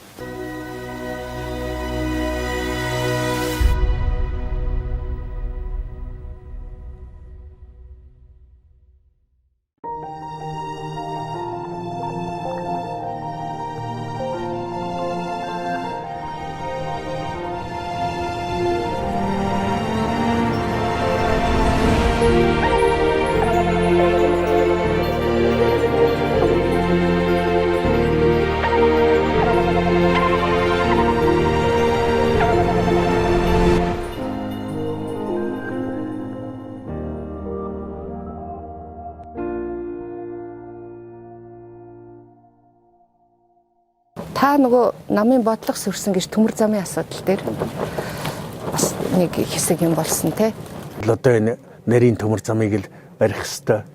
Та нөгөө намын бодлого сүрсэн гэж төмөр замын асуудал дээр бас нэг хэсэг юм болсон тий. Одоо энэ нарийн төмөр замыг л барих хэвээр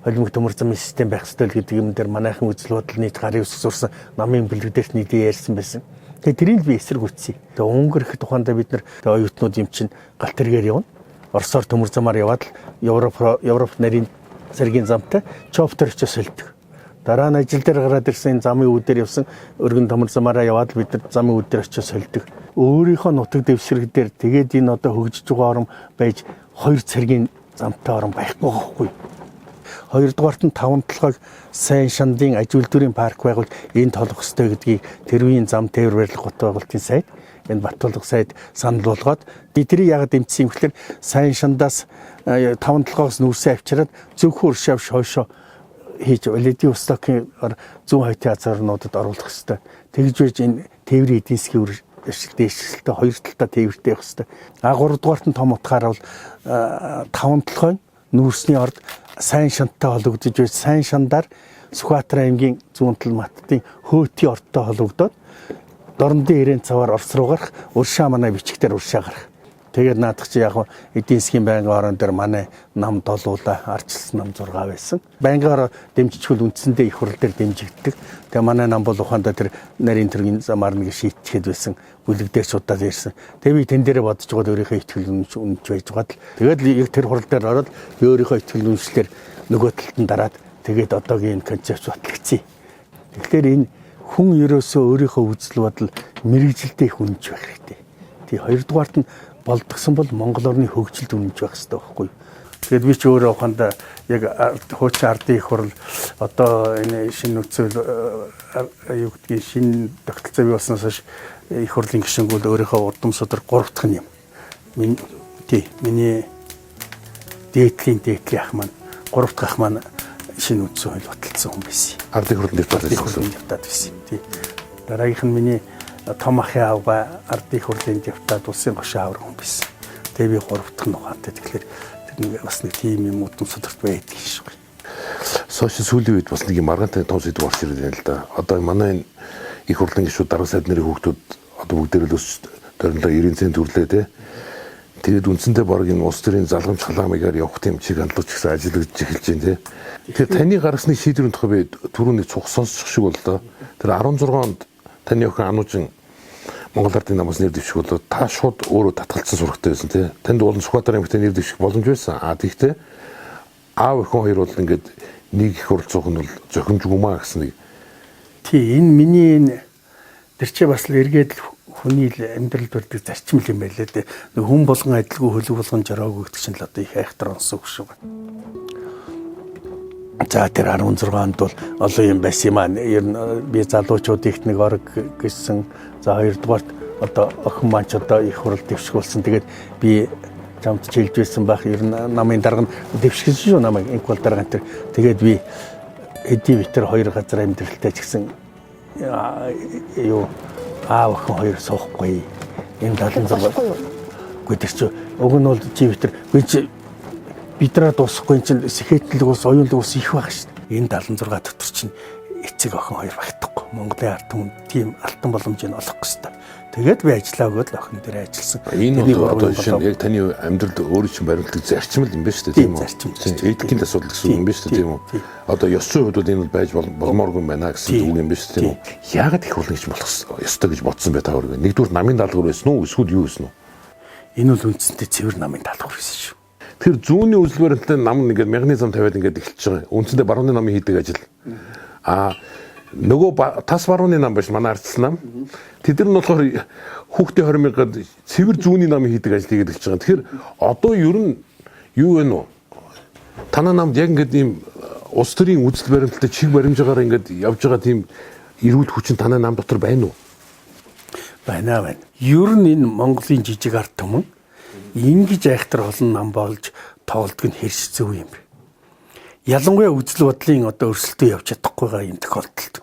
холимог төмөр замын систем байх хэвээр гэдэг юм дээр манайхан үзэл бодол нийт гарын үсэг сурсан намын бэлгдээрч нийтээ ярьсан байсан. Тэгээ тэрийг би эсэргүүцье. Тэгээ өнгөрөх тухайдаа бид нар оюутнууд юм чинь галт тэргээр явна. Оросоор төмөр замаар яваад л Европ нарийн цэргийн замтай чоптер очиж сольдог. Дараа нь ажил дээр гараад ирсэн замын үүдээр явсан өргөн төмөр замаараа яваад бид нар замын үүдээр очиж сольдог. Өөрийнхөө нутаг дэвсгэрээр тэгээд энэ одоо хөгжиж байгаа орн байж 2 цэргийн замтай орн байхгүй байхгүй. Хоёрдугаарт нь 5 толгойг сайн шандын аж үйлдвэрийн парк байгуул энэ толох ёстой гэдгийг тэрвийн зам тээвэр барилга гот байгуулалтын сайд энэ Баттулга сайд санал болгоод бидний яг дэмжсэн юм гэхээр сайн шандаас 5 толгоос нүүрсээ авчираад зөвхөн уршавш хойшоо хийж Леди Востокын зүүн хойтой азарнуудад оруулах ёстой. Тэгж байж энэ тээврийн эдийн засгийн ашиг дэвшилттэй 2 талтай тээвэртэй байх ёстой. 3 дугаарт нь том утгаараа бол 5 толгой нүүрсний орд сайн шанттай холбогдож байж сайн шандаар Сүхбаатар аймгийн зүүн тал маттын хөөтийн ордтой холбогдоод дорндын ирээн цаваар Орос руу гарах уршаа манай бичгтэр уршаа гарах. Тэгээд наадах чи яг эдийн засгийн байнгын орон дээр манай нам долуула арчилсан нам 6 байсан. Байнгаараа дэмжчихвэл үндсэндээ их хурл дээр дэмжигддэг. Тэгээ манай нам бол ухаандаа тэр нарийн төргийн замаар нэг шийтчихэд байсан. Бүлэг дээр судаад ирсэн. Тэгээ би тэн дээрээ бодож байгаа өөрийнхөө итгэл үнж байж байгаад л тэгээд яг тэр хурл дээр ороод би өөрийнхөө итгэл үнжлэр нөгөө талд нь дараад тэгээд одоогийн концепт батлагдсан. Тэгэхээр энэ хүн ерөөсөө өөрийнхөө үзэл бодол мэрэгжилдээ их үнж байх хэрэгтэй. Тэгээ хоёрдугаарт нь болдгсон бол Монгол орны хөгжилд үнэж байх хэрэгтэй байхгүй юу. Тэгээд би ч өөрөө ухаандаа яг хуучин ардын их хурл одоо энэ шинэ нөхцөл юу гэдгийг шинэ тогтолцоо бий болсноос хойш их хурлын гишүүнгүүд өөрийнхөө урдам судар 3 дахь нь юм. Миний дээдлийн ах маань 3 дахь ах маань шинэ үндсэн хууль баталсан хүн байсан. Ардын хурлын депутат байсан. Тий. Дараагийнх нь миний том ахын аавга ардын хурлын депутат улсын гошоо авраг хүн байсан. Тэгээ би 3 дахь нь ухаантай. Тэгэхээр тэр бас нэг тийм юм удам сударт байдаг шүү. Сошиал сүүлийн үед бас нэг маргаантай том сэдв орж ирээд байна л да. Одоо манай энэ их хурлын гишүүд дарга сайд нарын хүүхдүүд одоо бүгдээр л өс тойрнолоо 90 цент төрлөө те. Тэгээд үндсэндээ баг энэ улс төрийн залгамж халамыгаар явах тийм чиг хандлагч гэсэн ажиллаж эхэлж байна те. Тэгэхээр таны гаргасны шийдвэрийн тухай би түрүүний цуг сонсчих шиг боллоо. Тэр 16 онд таны охин Анужин Монгол Ардын намаас нэр дэвших болоо та шууд өөрөө татгалцсан сурагтай байсан тий. Танд болон Сүхбаатар аймагт нэр дэвших боломж байсан. Тэгтээ аав охин хоёр бол ингээд нэг их хурцуух нь бол зохимжгүй маа гэсэн нэг. Тий энэ миний энэ тэр чи бас л эргээд хүний амьдралд бүрдэх зарчим юм байлээ дээ. Нэг хүн болгон адилгүй хөлөг болгон жороогүй гэдэг чинь л одоо их айхтар онсон үг шүү. За тэр 16 онд бол олон юм байсан юм аа. Ер нь би залуучуудын нэг орг гэсэн. За хоёрдугаарт одоо охин маань ч одоо их хурл дэвшгүүлсэн. Тэгээд би чамд чилж байсан байх. Ер нь намын дарга нь дэвшгүүлсэн шүү намайг инквал дарга энэ. Тэгээд би эдийн витер 2 газар амьдралтай ч гэсэн юу аав охин хоёр суухгүй. Энэ 76 үгүй тэр чи уг нь бол чи витер бидраа дуусахгүй чинь сэхэтлэг ус оюунлаг ус их байх шүү дээ. Энэ 76 дотор чинь эцэг охин хоёр багтахгүй. Монголын ард түмэнд тийм алтан боломжийг олох хэрэгтэй. Тэгээд би ажиллаа өгөөд л охин дээр ажилласан. Энэ одоо шинэ яг таны амьдралд өөрөө чинь баримтлагдаг зарчим л юм байна шүү дээ тийм үү? Зарчим. Эдгээр асуудал гэсэн юм байна шүү дээ тийм үү? Одоо ёс зүйн хувьд бол энэ бол байж болмооргүй байна гэсэн үг юм байна шүү дээ тийм үү? Яагаад их хурлын гэж болох ёстой гэж бодсон бай та өөрөө? Нэгдүгээр намын даалгавар байсан уу? Эсвэл юу байсан уу? Энэ бол үндсэндээ цэвэр намын даалгавар байсан шүү. Тэр зүүнний үзэл баримттай нам ингээд механизм тавиад ингээд эхэлж байгаа. Үндсэндээ барууны намын хийдэг ажил. Нөгөө тас барууны нам биш манай ардсан нам. Тэд нар нь болохоор хүүхдээ 20,000-ад цэвэр зүүнний намын хийдэг ажил хийгээд эхэлж байгаа. Тэгэхээр одоо ер нь юу вэ нөө? Танаа намд яг ингээд ийм улс төрийн үзэл баримттай чиг баримжаагаар ингээд явж байгаа тийм эрүүл хүчин танаа нам дотор байна уу? Байна. Ер нь энэ Монголын жижиг ард түмэн ингэж айхтар олон нам болж тоглолтог нь хэрс зөв юм бэ. Ялангуяа үзэл бодлын одоо өрсөлдөө явж чадахгүйгаа юм тохиолдолд.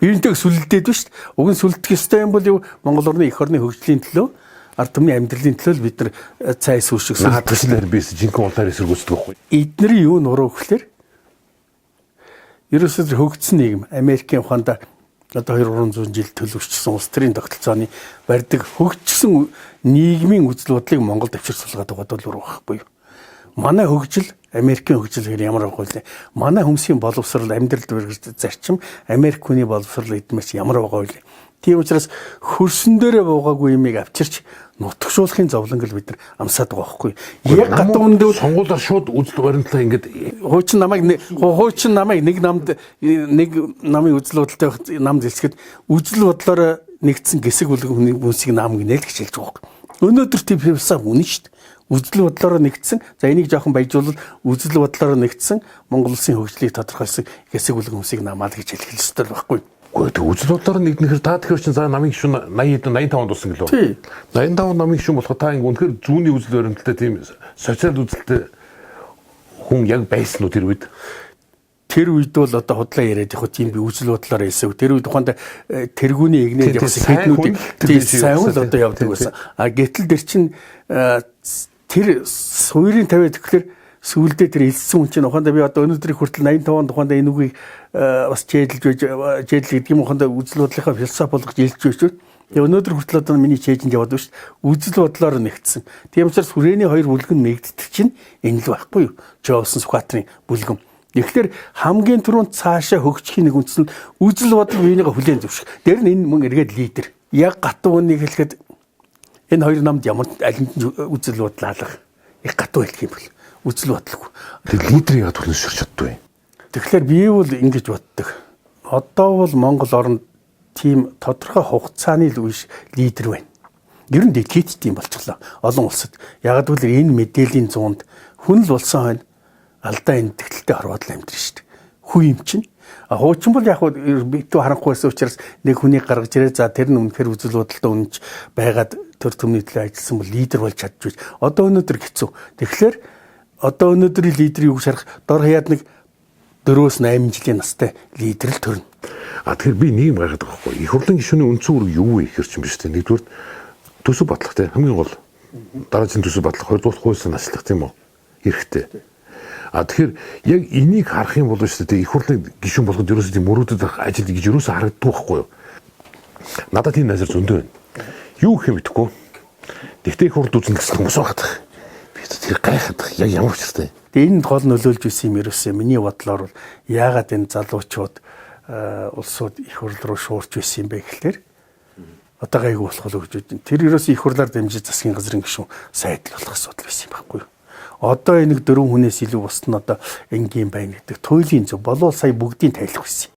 Үүнтэйг сүлдээд биш. Уг нь сүлдэх ёстой юм бол Монгол орны их орны хөгжлийн төлөө, ард түмний амьдралын төлөө бид нар цай сүршиг саадлаар бийс жинхэнэ улаар эсэргүүцдэг байхгүй. Эднэрийн юу нуруу гэхлээр ерөөсөө хөгжсөн нийгэм Америкийн ухаанда одоо 200-300 жил төлөвшсөн улс төрийн тогтолцооны барьдаг хөгжсөн нийгмийн үзэл бодлыг Монголд авчир суулгаад байгаа бол байхгүй юу? Манай хөгжил Америкийн хөгжил хэрэг ямар байгаа вэ? Манай хүмүүсийн боловсрал, амьдрал зарчим Америк хүний боловсрал эдмээс ямар байгаа вэ? Тийм учраас хөрсөн дээрээ буугаагүй юмыг авчирч нутагшуулахын зовлонгол бид нар амсаад байгаа байхгүй юу? Яг гадаа үндэл сонгуулаар шууд үзэл баримтлаа ингээд хуучин намайг нэг намын үзэл бодолтой намд хэлсгэд үзэл бодлоор нэгдсэн гэсэг бүлэг хүмүүсийг наам гинэ л гэж хэлж байгаа байхгүй. Өнөөдөр тийм философи үнэн шүү дээ. Үзэл бодлоор нэгдсэн, за энийг жоохон баяжуулал үзэл бодлоор нэгдсэн Монгол улсын хөгжлийг тодорхойлсон гэсэг бүлэг хүмүүсийг намаад гэж хэлэх ёстой байхгүй. Гэхдээ үзэл бодлоор нэгднэхэр та тэгэхээр чинь за намын гишүүн 85 дууссан гэлөө. 85 намын гишүүн болох та ингэ үнэхээр зүүнний үзэл баримталтай тийм социал үзэлтэй хүн яг байсан уу тэр үед? Тэр үед бол одоо худлаа яриад яг тийм би үзэл бодлоор хэлсэв. Тэр үед тухайд тэргүүний игнээд явсан хэднүүдийг тийм сайн л одоо явдаг байсан. А гэтэл тэр чинь тэр суурийн тавиад тэгэхээр сүүлдээ тэр элсэн хүн чинь ухаандаа би одоо өнөөдрийн хүртэл 85 онд ухаандаа энэ үгийг бас жэдэл гэдэг юм ухаандаа үзэл бодлынхаа философи болгож илж байж. Тэгээ өнөөдөр хүртэл одоо миний чэйжинд яваад байна шүү дээ. Үзэл бодлоор нэгдсэн. Тийм учраас хүрээний хоёр бүлгэн нэгддэг чинь энэ л байхгүй юу? Джонсон Сүхбаатарын бүлгэн. Тэгэхээр хамгийн түрүүнд цаашаа хөгжихийн нэг үндэс нь үзэл бодол биенийгээ хүлээн зөвшөөрөх. Дээр нь энэ мөн эргээд лидер. Яг гатуу үнийг хэлэхэд энэ хоёр намд ямар аль нь үзэл бодол алах. Яг гатуу хэлэх юм бол үзэл бодлого. Тэр лидерийг яагаад төлөвшөрч чаддгүй? Тэгэхээр би бол ингэж боддог. Одоо бол Монгол орнд тийм тодорхой хугацааны л үеш лидер байна. Ер нь дэлхийд тийм болчихлоо. Олон улсад. Яг гэвэл энэ мэдээллийн зуунд хүн л болсон хойно алдаа эндэгтэлтэй хорвоод л амьдрын шүү дээ. Хүү юм чинь. Хуучин бол яг битүү харанхуй байсан учраас нэг хүнийг гаргаж ирээ за тэр нь үнэхээр үзэл бодолтой үнэнч байгаад төр төмний төлөө ажилласан бол лидер болж чадчих. Одоо өнөөдөр хэцүү. Тэгэхээр одоо өнөөдрийн лидерийг үг шарах дор хаяад нэг 4-8 жилийн настай лидер л төрнө. Тэгэхээр би нэг юм гаргаад байгаа байхгүй. Их хурлын гишүүний үндсэн үүрэг юу вэ гэхэр чинь биш үү? Нэгдүгээр төсөв бодлого те хамгийн гол. Дараагийн төсөв бодлого, хоёрдугаар хууль наслах тийм үү? Хэрэгтэй. Тэгэхээр яг энийг харах юм бол шүү дээ их хурлын гишүүн болгоод ерөөсөө тийм мөрөөдөд ажил гэж ерөөсөө харагддаг байхгүй юу? Надад тийм назар зөндөө байна. Юу гэх юм бэ? Тэгтээ их хурд үзэн гэсэн хүмүүс байгаа. Би тэр гайхаад яг ямар ч юм. Тэгээ энэ гол нөлөөлж исэн юм ерөөсөө миний бодлоор бол яагаад энэ залуучууд улсууд их хурл руу шуурч байсан юм бэ гэхлээр одоо гайгүй болох л гэж байна. Тэр ерөөсөө их хурлаар дамжиж засгийн газрын гишүүн сайдл болох асуудал байсан юм байхгүй юу? Одоо энэ 4 хүнээс илүү бусд нь одоо энгийн байна гэдэг туйлын зөв болов сая бүгдийн тайлах байсан.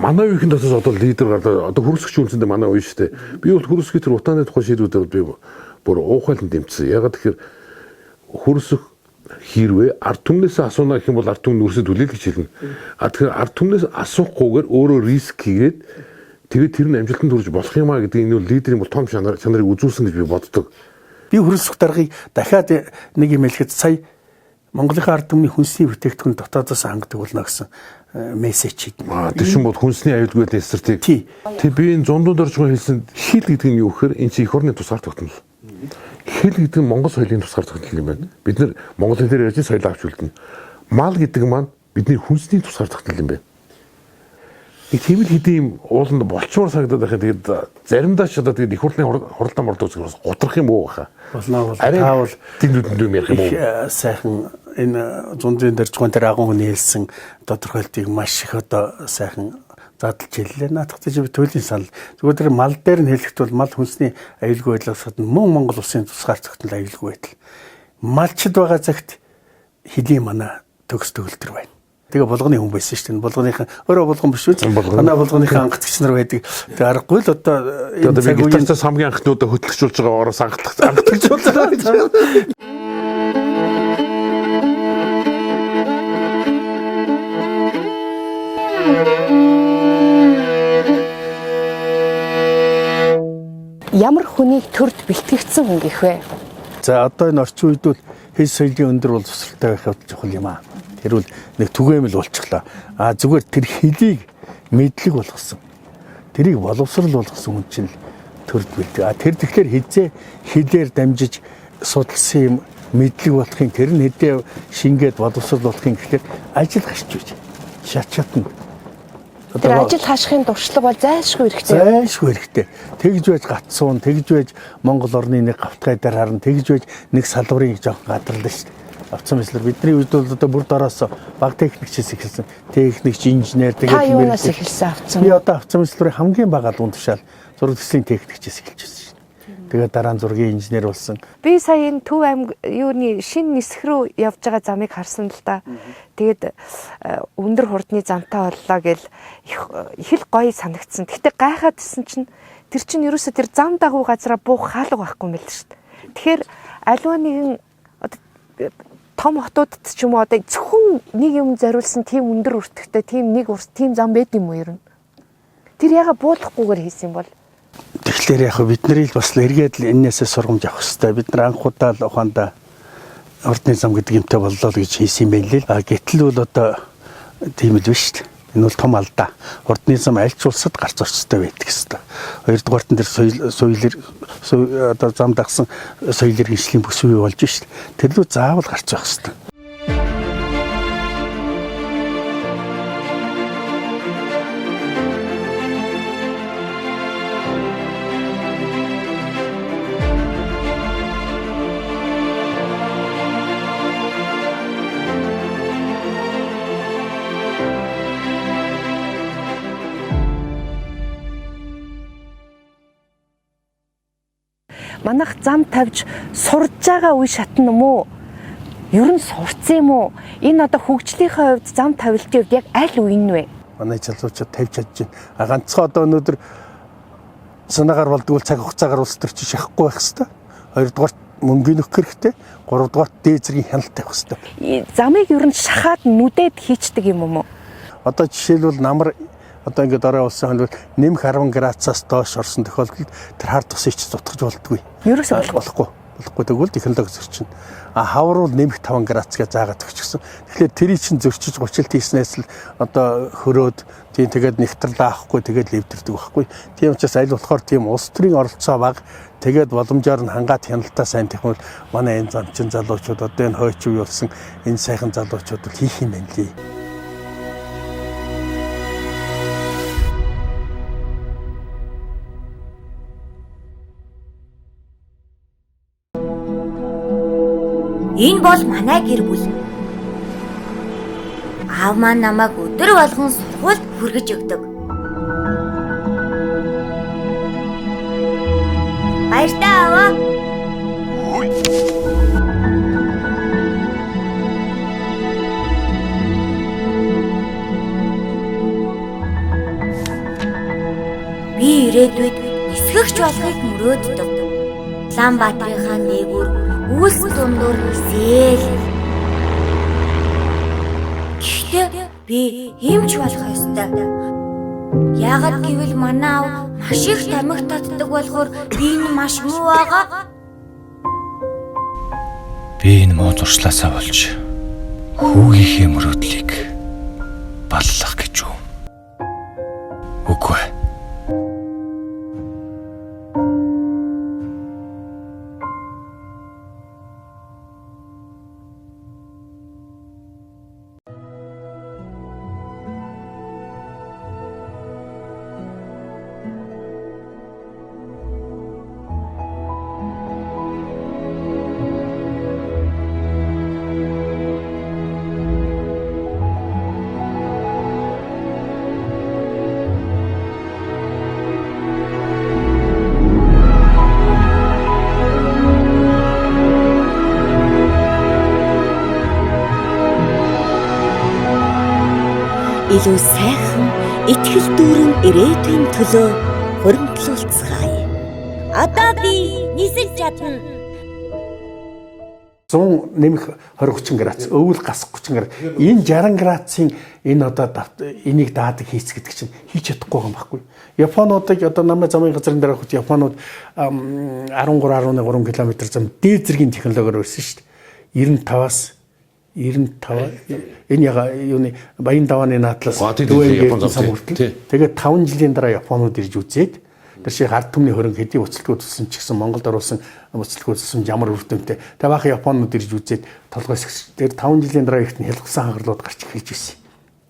Манай үеийн дотоос одоо лидер гараад одоо хөрсгч үнцэндээ манай үе шүү дээ. Би бол хөрсгий тэр утааны тухай шийдвэрээр би бүр уухайлан дэмжсэн. Ягаад тэгэхээр хөрсөх хэрвээ ард түмнээс асууна гэх юм бол ард түмэн үрсэд түлээл гэж хэлнэ. Тэгэхээр ард түмнээс асуухгүйгээр өөрөө риск хийгээд тэгээд тэр нь амжилтанд хүрэж болох юм а гэдэг энэ бол лидерийн бол том чанарыг үзүүлсэн гэж би боддог. Би хөрсөх даргаыг дахиад нэг юм хэлэхэд сая Монголынхаа ард түмний хүнсний бүтээгдэхүүн дотоодоос хангадаг болно гэсэн мессеж хийдэг. Тэшин бол хүнсний аюулгүй эсрэг тий. Тэг би энэ зундууд орчгоо хэлсэн хил гэдэг нь юу гэхээр энэ чи их орны тусгаар тогтнол. Хил гэдэг нь Монгол соёлын тусгаар тогтнол юм байна. Бид нар Монгол хэлээр ярьж соёл авч үлдэнэ. Мал гэдэг маань бидний хүнсний тусгаар тогтнол юм байна. Нэг тийм л хэдийн юм ууланд болчмоор санагдаад байхад тэгээд заримдаа ч одоо тэгээд их хурлын хуралдаан морд үзэх бас гутрах юм уу хаа. Болно бол таавал тэндүүд юм ярих юм уу? Сайхан энэ зундрын дэржгүүн дээр агуу хүний хэлсэн тодорхойлтыг маш их одоо сайхан задлж хэллээ. Наадах гэж би төлөлийн санал. Зүгээр тэр мал дээр нь хэлэхэд бол мал хүнсний аюулгүй байдлаас гадна мөн Монгол улсын тусгаар тогтнол аюулгүй байдал. Малчд байгаа цагт хэдийн манай төгс төгөлтөр байна. Тэгээ булганы хүн байсан шүү дээ. Булганыхан өөрөө булган биш үү? Манай булганыхан ангацч нар байдаг. Тэгээ аргагүй л одоо энэ цаг үеийн хамгийн анхнуудаа хөтлөгчүүлж байгаа ороос ангацчихуулаад. Ямар хүнийг төрд бэлтгэгдсэн хүн гэх вэ? За одоо энэ орчин үед бол хэл соёлын өндөр боловсролтой байх явдал чухал юм аа. Тэр бол нэг түгээмэл болчихлоо. Зүгээр тэр хэлийг мэдлэг болгосон. Тэрийг боловсрал болгосон хүн чинь төрд бэлдэг. Тэр тэгэхээр хизээ хэлээр дамжиж судалсан юм мэдлэг болохын тэр нь хэдээ шингээд боловсрал болохын гэхээр ажил гарч үйж шатшатна. Тэр ажил хаашхын дуршлаг бол зайлшгүй хэрэгтэй. Зайлшгүй хэрэгтэй. Тэгж байж гатсуун, тэгж байж Монгол орны нэг гавтгай дээр харна, тэгж байж нэг салбарыг жоохон гадарлаа шүү дээ. Авцсан мэслэр бидний үед бол одоо бүр дороос баг техникчээс эхэлсэн. Техникч, инженер тэгээд та юунаас эхэлсэн авцсан? Би одоо авцсан мэслэрийн хамгийн бага дунд тушаал зураг төслийн техникчээс эхэлчихсэн. Тэгээд дараа нь зургийн инженер болсон. Би сая энэ Төв аймаг юуны шинэ нисэх рүү явж байгаа замыг харсан л да. Тэгээд өндөр хурдны замтай боллоо гэл их л гоё санагдсан. Гэтэ гайхаад ирсэн чинь тэр чинь ерөөсө тэр зам дагуу газараа буух хаалга байхгүй юм байл шүү дээ. Тэгэхээр аливаа нэгэн том хотуудад ч юм уу одоо зөвхөн нэг юм зориулсан тийм өндөр өртөгтэй тийм нэг тийм зам байд юм уу ер нь? Тэр яга буулгахгүйгээр хийсэн бол тэгэхээр яг бид нарыг бас эргээд л энээсээ сургамж авах хэрэгтэй. Бид нар анх удаа л ухаанда ордны зам гэдэг юмтай боллоо гэж хийсэн юм байл л. Гэтэл бол одоо тийм л биш шүү дээ. Энэ бол том алдаа. Ордны зам аль ч улсад гарц орчтой байдаг хэвээр. Хоёрдугаарт нь тэр соёлэр одоо зам дагсан соёл иргэншлийн бүс үе болж шүү дээ. Тэр лөө заавал гарч байх хэвээр. Манайх зам тавьж сурж байгаа үе шатна юм уу? Ер нь сурцсан юм уу? Энэ одоо хөгжлийнхээ хувьд зам тавилтын хувьд яг аль үе нь вэ? Манай залуучууд тавьж чадж байна. Ганцхан одоо өнөөдөр санаагаар болдгол цаг хугацаагаар улс төрч шахахгүй байх хэвээр. Хоёрдугаар мөнгөний өгөх хэрэгтэй. Гуравдугаар дээд зэргийн хяналт тавих хэрэгтэй. Замыг ер нь шахаад нүдэд хийчдэг юм уу? Одоо жишээлбэл намар одоо ингээд орой улсын хоног нэмэх 10 градусаас доош орсон тохиолдолд тэр хар тусыг ч зутгаж болдгүй. Ерөөсөө болохгүй. Тэгвэл технологи зөрчин. Хавар бол нэмэх 5 градус гэж заагаад өгчихсөн. Тэгэхээр тэрийг чинь зөрчиж гучлалт хийснээс л одоо хөрөөд тийм тэгээд нэвтрэл аахгүй тэгээд левдэрдэг байхгүй. Тийм учраас аль болохоор тийм улс төрийн оролцоо бага тэгээд боломжоор нь хангаад хяналтаа сайн технологи манай энэ замчин залуучууд одоо энэ хойч үе болсон энэ сайхан залуучууд л хийх юм байна лээ. Энэ бол манай гэр бүл. Аав маань намайг өдөр болгон сургуульд хүргэж өгдөг. Баяртай аваа. Би ирээдүйд нисгэгч болохыг мөрөөддөг. Улаанбаатарын дээгүүр Үс дундуур нисээл. Гэхдээ би эмч болох ёстой. Яагаад гэвэл манай аав маш их тамхи татдаг болохоор би энэ маш муу байгаа. Би энэ муу зуршлаасаа болж хүүгийнхээ мөрөөдлийг баллах гэж үү? Үгүй. илүү сайхан итгэл дүүрэн ирээдүйн төлөө хуримтлуулцгаая. Одоо би нисэж чадна. 100 нэмэх 20-30 градус, өвөл гасах 30 градус. Энэ 60 градусын энэ одоо энийг даадаг хийц гэдэг чинь хийж чадахгүй юм байхгүй. Японуудыг одоо намайг замын газрын дээр авахд Японууд 13-13 км зам дээд зэргийн технологиор өрсөн шүү дээ. 95-аас 95 энэ яга юуны Баян давааны наадлаас дүүгээ сам хүртэл. Тэгээд 5 жилийн дараа Японууд ирж үзээд тэр шиг ард түмний хөрөнгө хэдийн уцалдгүй тулсан ч гэсэн Монголд оруулсан уцалдгүй тулсан ямар үр дүнтэй. Тэгээ баахан Японууд ирж үзээд толгойс тэр 5 жилийн дараа ихт нь хялгсан хангарлууд гарч эхэлж ирсэн.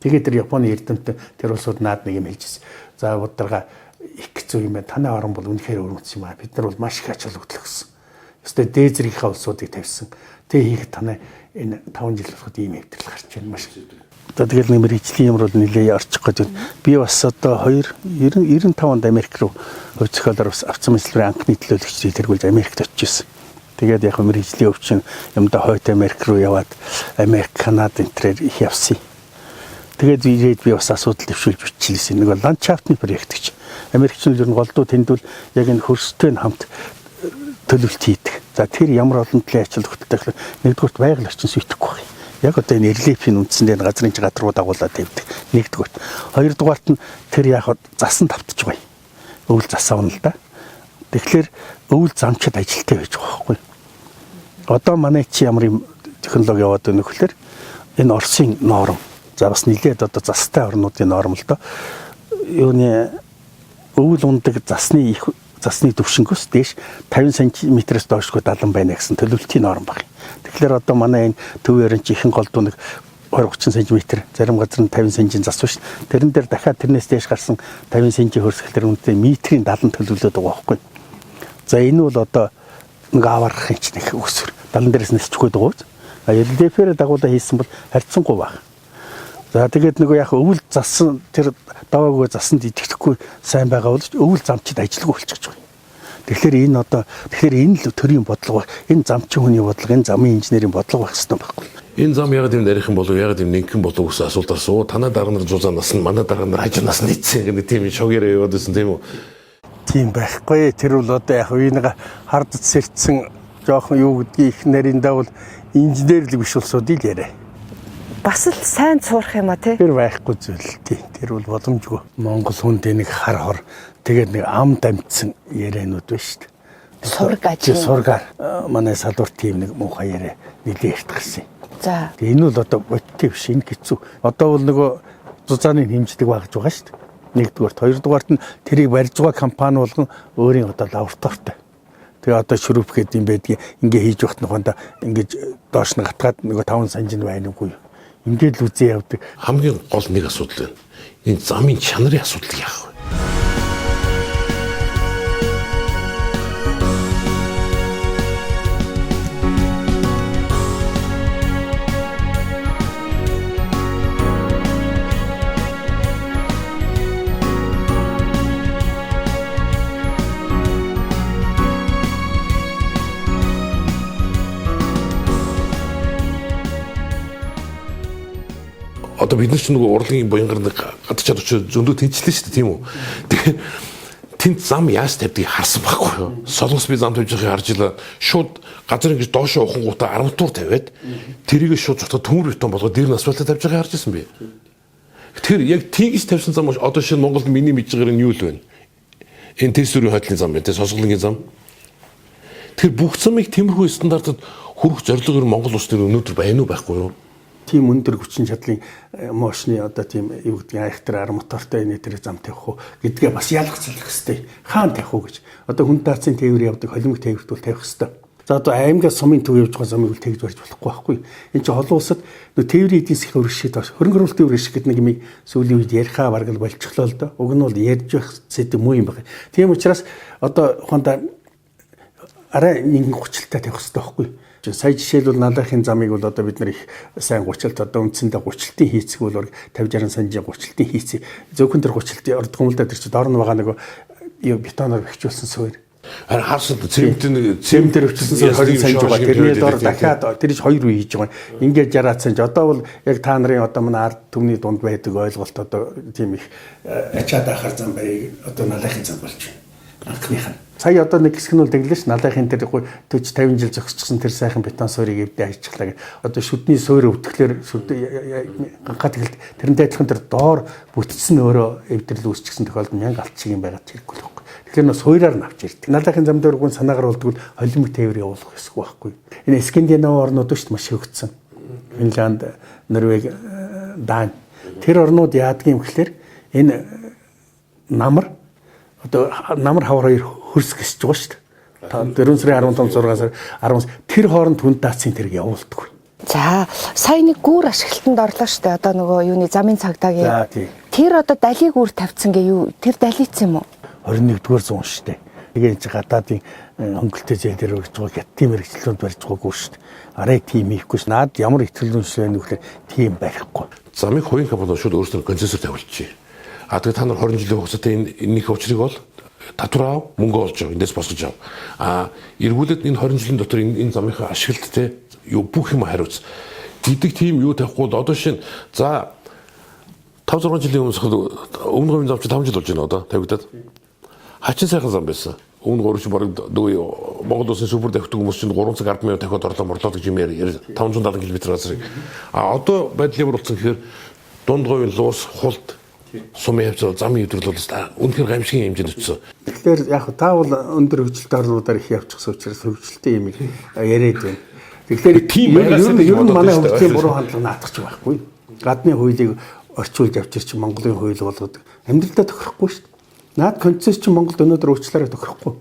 Тэгээд тэр Японы эрдэмтэн тэр улсууд наад нэг юм хэлжсэн. За ударга их хэцүү юм байна. Танай орон бол үнэхээр өргөнц юм аа. Бид нар бол маш их ач холбогдол өгсөн. Ёстой дээд зэргийнхаа улсуудыг тавьсан. Тэгээ хийх танай энэ 5 жил болоход ийм хэвтрэл гарч байна маш. Одоо тэгэл нэмэр ижлийн юмрууд нэлээ орчих гэж байна. Би бас одоо 95 онд Америк руу хувь зохиолоор бас авцсан мэдлэрийн анхны төлөөлөгчдийг тэргүүлж Америкт очижсэн. Тэгээд яг нэмэр ижлийн өвчин юмдаа хойд Америк руу яваад Америк, Канада энтрээр их явсан. Тэгээд ирээд би бас асуудал төвшүүлж бичлээсэн. Нэг ландшафтны проект гэж. Америкчууд ер нь голдуу тэндүүл яг энэ хөрстэй хамт төлөвлөлт хийдэг. За тэр ямар олон төлөв ачаал хөтөлтэй гэхээр нэгдүгürt байгаль орчин сүйтгэхгүй байна. Яг одоо энэ релефийн үндсэндээ газрын гадруу дагуулад тавьдаг. Нэгдүгürt. Хоёрдугаарт нь тэр яг засан тавтаж байгаа. Өвөл засаавна л да. Тэгэхээр өвөл замчид ажилттай байж байгаа байхгүй. Одоо манай чи ямар юм технологи яваад байна гэхээр энэ Оросын норм. За бас нилээд одоо застай орнуудын норм л доо. Юуны өвөл ундаг засны төвшнгөөс дээш 50 см-с доошгүй далан байна гэсэн төлөвлөлтийн норм баг. Тэгэхээр одоо манай энэ төвөөрн чихэн голдуу нэг 20-30 см, зарим газар нь 50 см засв шүү. Тэрэн дээр дахиад тэрнээс дээш гарсан 50 см хөрсгөлтөр үнэтэй метрийн далан төлөвлөд байгаа байхгүй. За энэ бол одоо нэг аваргахын ч нэг өсвөр. Далан дээрээс нисчихгүй дууз. ЛДФ-ээр дагуулаа хийсэн бол харьцангуй баг. За тэгээд нөгөө яг өвөл зассан тэр даваагүй засанд итгэхгүй сайн байгаа бол өвөл замчид ажилгүй болчихж байгаа. Тэгэхээр энэ л төрийн бодлого, энэ замчин хүний бодлого, энэ замын инженерийн бодлого байх хэрэгтэй байхгүй. Энэ зам яг тийм нарийнхан болов яг тийм нэгэн болов гэсэн асуултаас уу танаа дараа нар зузаанаас нь манай дараа нар хажуунаас нь ийдсэн гэх тийм шогёроо яваад байсан тийм үү? Тийм байхгүй. Тэр бол одоо яг энийг хардд сэрдсэн жоохон юу гэдгийг их нариндаа бол инженер л биш улсуудыг яриа. Бас л сайн цуурах юм а тий. Тэр байхгүй зүйл тий. Тэр бол боломжгүй. Монгол хүнд нэг хар хор тэгээд нэг ам дамжсан яриануд байна шүү дээ. Сураг ажил. Сургаар манай салбар тийм нэг муухай яриа нэлээд ирт гэрсэн. За. Энэ бол одоо бодтой биш энэ хэцүү. Одоо бол нөгөө зузааны хэмждэг багж байгаа шүү дээ. Нэгдүгээрт, хоёрдугаарт нь тэрийг барьж байгаа компани болгон өөрийн одоо лабораторитой. Тэгээ одоо шүрүүп гэдэг юм байдгийг ингээ хийж явахт нөхөндө ингэж доош нь гатгаад нөгөө 5 санжин байна уу? Ингээд л үзээ явдаг. Хамгийн гол нэг асуудал байна. Энэ замын чанарын асуудал яах вэ? Одоо бид нар ч нөгөө урлагийн буянгаар нэг гадаж чадвч зөндөө тэнцлээ шүү дээ тийм үү. Тэгэхээр тэнд зам яаж тавьдгийг харсан байхгүй юу. Солонгос би зам тавьж байгааг харж илаа. Шууд газар ингэж доошоо ухангуудаа арматур тавиад тэрийг шууд зогтоо төмөр бетон болгоод дээр нь асфальтаа тавьж байгааг харж ирсэн би. Тэр яг тийгс тавьсан зам одоо шинэ Монголд миний мэдж байгаа нь юу л вэ? Энэ тэсвэрийн хойдлын зам байна те сонсголынгийн зам. Тэр бүх замыг тиймэрхүү стандартад хүргэх зорилгоор Монгол улс төр өнөөдөр байна уу байхгүй юу? Тийм өндөр хүчин чадлын мощны одоо тийм юу гэдгийг айхтар арматортой энэ тэр зам тавих уу гэдгээ бас ялгцлах хэрэгтэй. Хаан тавих уу гэж. Одоо хүн даацын тээвэр явдаг холимог тээвэрт бол тавих хэрэгтэй. За одоо аймагаас сумын төв явж байгаа замыг бол тэгж барьж болохгүй байхгүй. Энэ чинь олон улсад тээврийн эдийн засгийн өршөд хөрөнгө оруулалт тээвэр шиг гэдэг нэг юм сүүлийн үед ярихаа бараг л болчихлоо л доо. Уг нь бол ярьж байх сэдв муу юм байна. Тийм учраас одоо ухаандаа арай нэгэн гучлалтай тавих хэрэгтэй байхгүй. Сая жишээлбэл Налахын замыг бол одоо бид нар их сайн гучлалт одоо үндсэндээ гучлалтын хийцэг бол 50-60 санжийн гучлалтын хийцэг зөвхөн тэр гучлалтын ордгомлдоо тэр чинь дор нь байгаа нэг бетоноор бэхжүүлсэн суур. Харин харсан цемент цемент дээр өвчсөн 20 сая байгаа. Тэрний доор дахиад тэр их 2 үе хийж байгаа. Ингээд жараацсан ч одоо бол яг та нарын одоо манай ард түмний дунд байдаг ойлголт одоо тийм их ачаад ахаар зам байг одоо налахын зам болж байна. Анхных нь. Сая одоо нэг хэсэг нь бол тэглэж налахын тэр 40 50 жил зогсчихсан тэр сайхан бетон суурийг эвдээ ажиглаа гэх. Одоо шүдний суур өвтгөхлөөр ганхаа тэгэлд тэрнтэй адилхан тэр доор бүтцэн өөрөө эвдрэл үүсчихсэн тохиолдолд 1000 алтчиг юм байгаад хэрэггүй л байхгүй. Тэгэхээр нөө суураар нь авч ирдэг. Налахын зам дээр гүн санаагаар болдгоо холимог тээвэр явуулах хэсэг байхгүй. Энэ Скандинав орнууд шүү дээ маш хөгжсөн. Финланд, Норвеги, Дани. Тэр орнууд яадаг юм гэхээр энэ намар одоо намар хавар хоёр хөрс гисэж байгаа шүү дээ. 4 сарын 15 6 сар 10 тэр хооронд хүнд даацын тэрэг явуулдаг. За сая нэг гүүр ашиглалтанд орлоо шүү дээ. Одоо нөгөө юуны замын цагдаагийн. Тэр одоо далийг үр тавьсан гээ юу? Тэр далийцсан юм уу? 21-р зуун шүү дээ. Тэгээд гадаадын хөнгөлтэй зээл дээр өрж байгаа тийм хэрэгчлүүд барьж байгаагүй шүү дээ. Арай тийм хийхгүй ш. Наад ямар ихтгэл үнс байна вэ гэхээр тийм барихгүй. Замыг хувийн компани шууд өөрсдөө концессор тавьчихъя. Тэгээд та нар 20 жилийн хугацаатай энэних учрыг бол татвар мөнгө олж байгаа. Эндээс босгож ав. Эргүүлээд энэ 20 жилийн дотор энэ замынхаа ашиглалттэй юу бүх юм хариуц. Гэдэг тийм юу тавихгүй одоо шинэ за 5 6 жилийн өмнө говийн зам чи 5 жил болж байна одоо тавигдаад. Хачин сайхан зам байсан. Өмнө гурвч бараг нөгөө Монгол улсын супер давхдаг хүмүүс чинь 3 цаг 10 минут дахиад орлоо гэж юм яар 570 км газрыг. Одоо байдал ямар болсон гэхээр дунд говийн луус хулд сумын явцаа замын өдрөл бол үнэхээр гамшигын хэмжээнд очсон. Тэгэхээр яг та бол өндөр хөгжилтэй орнуудаар их явчихсан учраас хөгжилтэй юм яриад байна. Тэгэхээр тийм ер нь манай хөгжлийн буруу хандлага наадах ч байхгүй. Гадны хуулийг орчуулж авчир чи Монголын хууль болгоод амьдралдаа тохирохгүй шүү дээ. Наад концесс чи Монголд өнөөдөр уучлаарай тохирохгүй.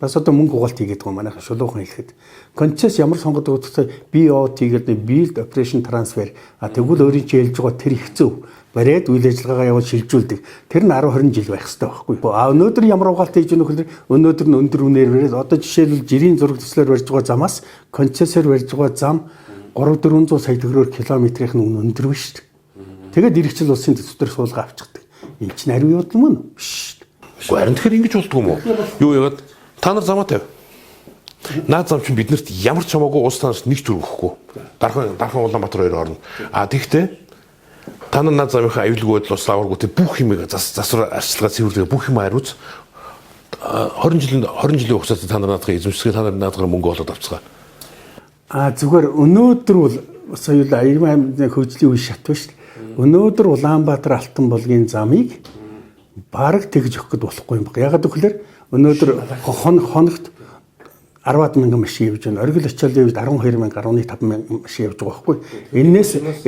Бас одоо мөнгө угаалт хийгээд байгаа манайхан шулуухан хэлэхэд. Концесс ямар сонгодог вэ? BOT гэдэг Build Operation Transfer. Тэгвэл өөрийн чи хэлж байгаа тэр их зөв. Бариад үйл ажиллагаагаа явуулж шилжүүлдэг. Тэр нь 10 20 жил байх хэрэгтэй байхгүй. Өнөөдөр ямар угаалт хийж өгөх вэ? Өнөөдөр нь өндөр үнээр бариад одоо жишээлбэл жирийн зураг төслөөр барьж байгаа замаас концессор барьж байгаа зам 300 сая төгрөгөөр километрийн үн өндөр биш шүү дээ. Тэгээд иргэжил улсын төсвөр суулга авчихдаг. Энэ чинь ариун явдал мөн биш. Харин тэгэхээр ингэж болдгоо юм уу? Юу яагаад та нар замаа тавь. Наад зам чинь биднэрт ямар ч хамаагүй улс тараас нэг ч төр өгөхгүй. Дархан Улаанбаатар хоёр орно. Тэгтээ та нар наад замынхаа аюулгүй байдал услаагүйтэй бүх юмыг засвар арчилгаа цэвэрлэгээ бүх юм хариуц 20 жилийн хугацаанд та нар наадах эзэмшгээ та нар наадах мөнгө олоод авцгаа. Зүгээр өнөөдөр бол сая л 98 хөгжлийн үе шат ба шүү дээ. Өнөөдөр Улаанбаатар Алтан булгийн замыг бараг тэгж өгөх гээд болохгүй юм байна. Ягаад гэвэл өнөөдөр хоногт 10-аад мянган машин явж байна. Оргил очиолын үед 12 мянга 15 мянган машин явж байгаа байхгүй.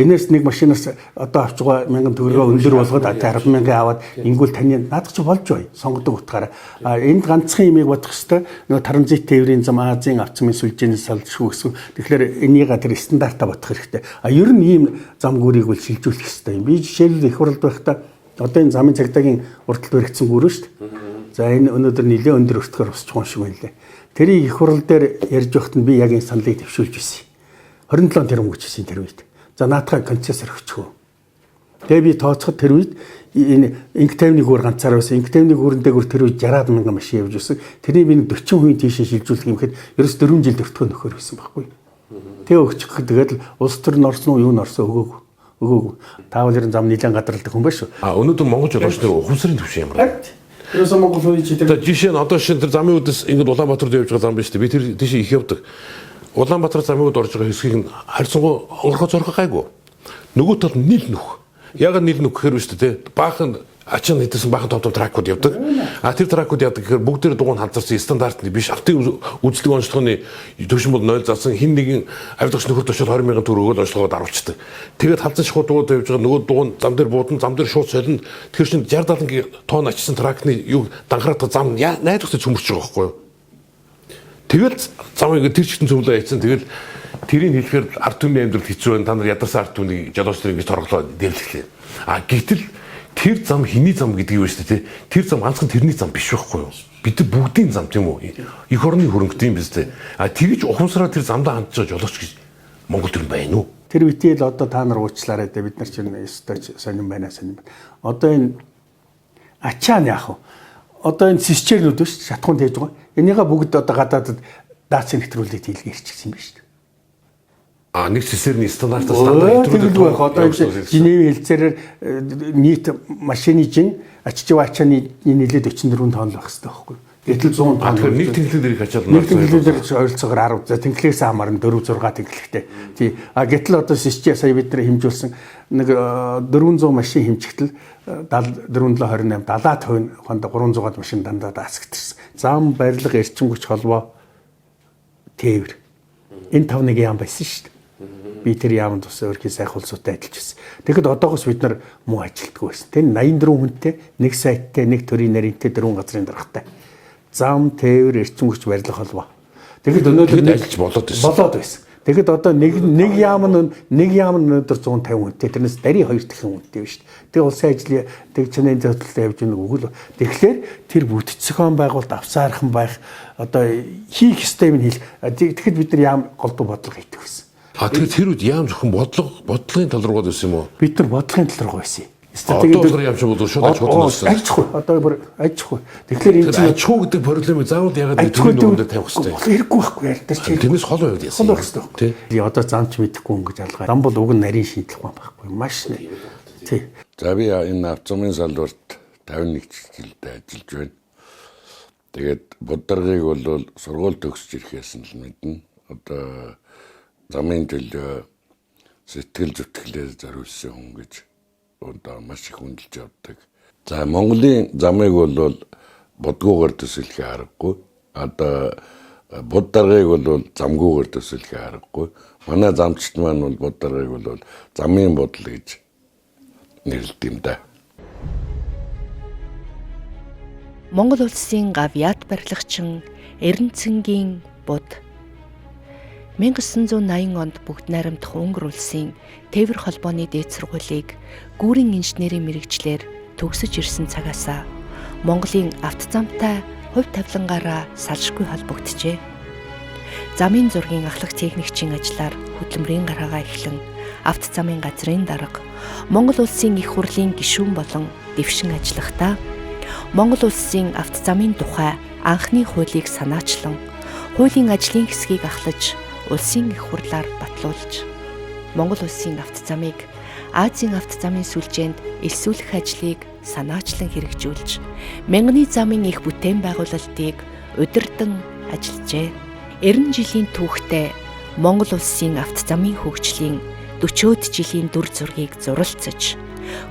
Энээс нэг машинаас одоо авч байгаа мянган төгрөгөө өндөр болгоод 10 мянган аваад ингүүл таны наадах чи болж бай. Сонгодог утгаараа. Энд ганцхан юмыг бодох хэвээр нөгөө транзит тээврийн зам Азийн авцмын сүлжээнээс салшгүй гэсэн. Тэгэхээр энийг тэр стандартаа бодох хэрэгтэй. Ер нь ийм зам гүрийг бол шилжүүлэх хэрэгтэй юм. Би жишээлбэл их хурлд байхдаа одоо энэ замын цагдаагийн уртд баригдсан гүрэн шүү дээ. За энэ өнөөдөр нэлээд өндөр өртгөр босч байгаа юм шиг байна лээ. Тэрийг их хурал дээр ярьж байхад нь би яг энэ саналыг төвшүүлж байсан. 27 тэрбум гэж хэлсэн тэр үед. За наатахаа концессор өгчихөө. Тэгээ би тооцоход тэр үед энэ инктаймны гүр ганцаар байсан. Инктаймны гүрэнтэйгүр тэр үед 60 мянган машин явж байсан. Тэрийг би 40% тийшээ шилжүүлэх юм хэд ерөөс 4 жил өртгөө нөхөр байсан байхгүй. Тэгээ өгчих тэгээд л улс төр норсон уу юу норсон өгөөгүй. Таавал ерэн зам нэлээд гадралдаг хүн байна шүү. Өнөөдөр Монгол жолооч нар ухамсарын түвшин ямар байна? Ерөөсөө Монгол хүний чигээр жишээ нь одоо шинэ тэр замын үдэс ингээд Улаанбаатарт явж байгаа зам биш үү? Би тэр тийш их явдаг. Улаанбаатар замын үд орж байгаа хэсгийг нь харьцангуй онгорхоо зорхоо гайгүй. Нөгөө тал нийл нүх. Яг нийл нүх гэхээр биш үү те. Баахан ачин хэдсэн баахан том тракууд явдаг. Тэр тракууд яадаг гэхээр бүгдээр дугуйн ханцарсан стандартны биш. Автын үйлчлэг онцлогооны төвшин бол 0 зарсан хин нэгэн авилгач нөхөр тушаал 20 мянган төгрөгөөр онцлогоод аруулцдаг. Тэгээд халзан шахуу дугуйд явж байгаа нөгөө дугуйн зам дээр буудан зам дээр шууд солино. Тэр чинь 60 70 тонн ачсан тракны юу данхраатаа зам найдвартай цөмөрч байгаа байхгүй юу? Тэгэл замыг тэр чигтэн цөмлөө яйцсан. Тэгэл тэрийг хэлэхээр ард түмний амьдрал хэцүү байна. Та нар ядарсан ард түмний жолооч нар ингэж торглоо дэвлэхлээ. Гэтэл тэр зам хиний зам гэдэг юу вэ шүү дээ? Тэр зам ганцхан тэрний зам биш байхгүй юу? Бид нар бүгдийн зам тийм үү? Эх орны хөрөнгөтэй юм биз дээ. Тэгж ухамсараа тэр замдаа хандж байгаа жолооч гэж Монгол төр байна уу? Тэр үетэй л одоо та нар уучлаарай дээ. Бид нар чинь өстой сонирн байна. Одоо энэ ачаа нь яах вэ? одоо энэ цисчернүүд биш шатхуун тээж байгаа. Энийгээ бүгд одоо гадаадд даацын нэвтрүүлээд хийлгэрчихсэн юм байна шүү дээ. Нэг цэсэрний стандартаас стандарт хэвтрүүлээд одоо Женевийн хэлцээрээр нийт машины жин ачиж ачааны нэлээд 44 тонн байх хэрэгтэй байхгүй. Гэтэл 100 тонн. Нэг тэнхлэлээр ачаад нэг тэнхлэлээр ойролцоогоор 10 за тэнхлээс хамаарна 4 6 тэнхлэгтэй. Тий. Гэтэл одоо систем сая бид нар хэмжүүлсэн нэг 400 машин хэмжигтэл 4728 70% хонд 300-аад машин дандаа даасгдчихсэн. Зам барилга эрчим хүч холбоо тээвэр. Энэ 5-1 яам байсан шүү дээ. Би тэр яамд бас өөрхийн сайхан улсуудтай ажиллаж байсан. Тэгэхэд одоогоос бид нар муу ажилтдаг байсан. Тэр 84 хүнтэй, нэг сайттай, нэг төрийн нарийнтэй 4 газрын даргатай. Зам, тээвэр, эрчим хүч барилга холбоо. Тэгэхэд өнөөдөр ажиллаж болоод байсан. Тэгэхэд одоо нэг яам нь өнөөдөр 150 хүнтэй, тэрнээс дарий 2 дахин хүнтэй биш шүү дээ. Тэгээ улсын ажлын тэг чиний зөвлөлтөд явж байгаа үгүй л. Тэгэхээр тэр бүтцгэн байгуулалт авсаархан байх одоо хийх ёстой юм хэл. Тэгэхэд бид нар яам голдуу бодлого хийдэг байсан. Тэгэхээр тэр үед яам зөвхөн бодлогын тал руугаа байсан юм уу? Бид нар бодлогын тал руугаа байсан. Одоо яам шиг бол шууд ажилласан. Ажихгүй. Одоо бүр ажихгүй. Тэгэхээр энэ чинь ажихгүй гэдэг проблемыг заавал ягаад тэрний дундад тавих хэрэгтэй? Хэрэггүй байхгүй ярьдаа чи. Тэрнээс хол байвал яасан. Хол байх хэрэгтэй. Тий. Одоо замч мэдэхгүй өнгөж алгаа. Зам бол уг нь нарийн шийдлэх юм байхгүй. Маш нэ. Тий. За би энэ автомын салбарт 51 жилдээ ажиллаж байна. Тэгээд боддаргыг бол сургууль төгсөж ирэхээс нь л мэднэ. Одоо замын төлөө сэтгэл зүтгэлээр зориулсан хүн гэж одоо маш их хүндэлж явдаг. За Монголын замыг бол бодгуугаар төсөөлөх аргагүй. Одоо боддаргыг бол замгүйгээр төсөөлөх аргагүй. Манай замчт маань бол боддаргыг бол замын бодол гэж нэрлэдэг юм да. Монгол улсын гавьяат барилгачин Эрдэнэцэнгийн буд 1980 онд бүгд найрамдах Унгар улсын тээвэр холбооны дээд сургуулийг гүүрэн инженерийн мэрэгчлэр төгсөж ирсэн цагаасаа Монголын автозамтай хувь тавилангаараа салшгүй холбогджээ. Замын зургийн ахлах техникчийн ажлаар хөдөлмөрийн гараагаа эхлэн автозамын газрын дарга Монгол улсын их хурлын гишүүн болон дэвшин ажиллахдаа Монгол улсын автозамын тухай анхны хуулийг санаачлан хуулийн ажлын хэсгийг ахлаж улсын их хурлаар батлуулж Монгол улсын автозамыг Азийн автозамын сүлжээнд элсүүлэх ажлыг санаачлан хэрэгжүүлж мянганы замын их бүтээн байгуулалтыг удирдан ажиллажээ. 90 жилийн түүхтэй Монгол улсын автозамын хөгжлийн 40-од жилийн дүр зургийг зуралцаж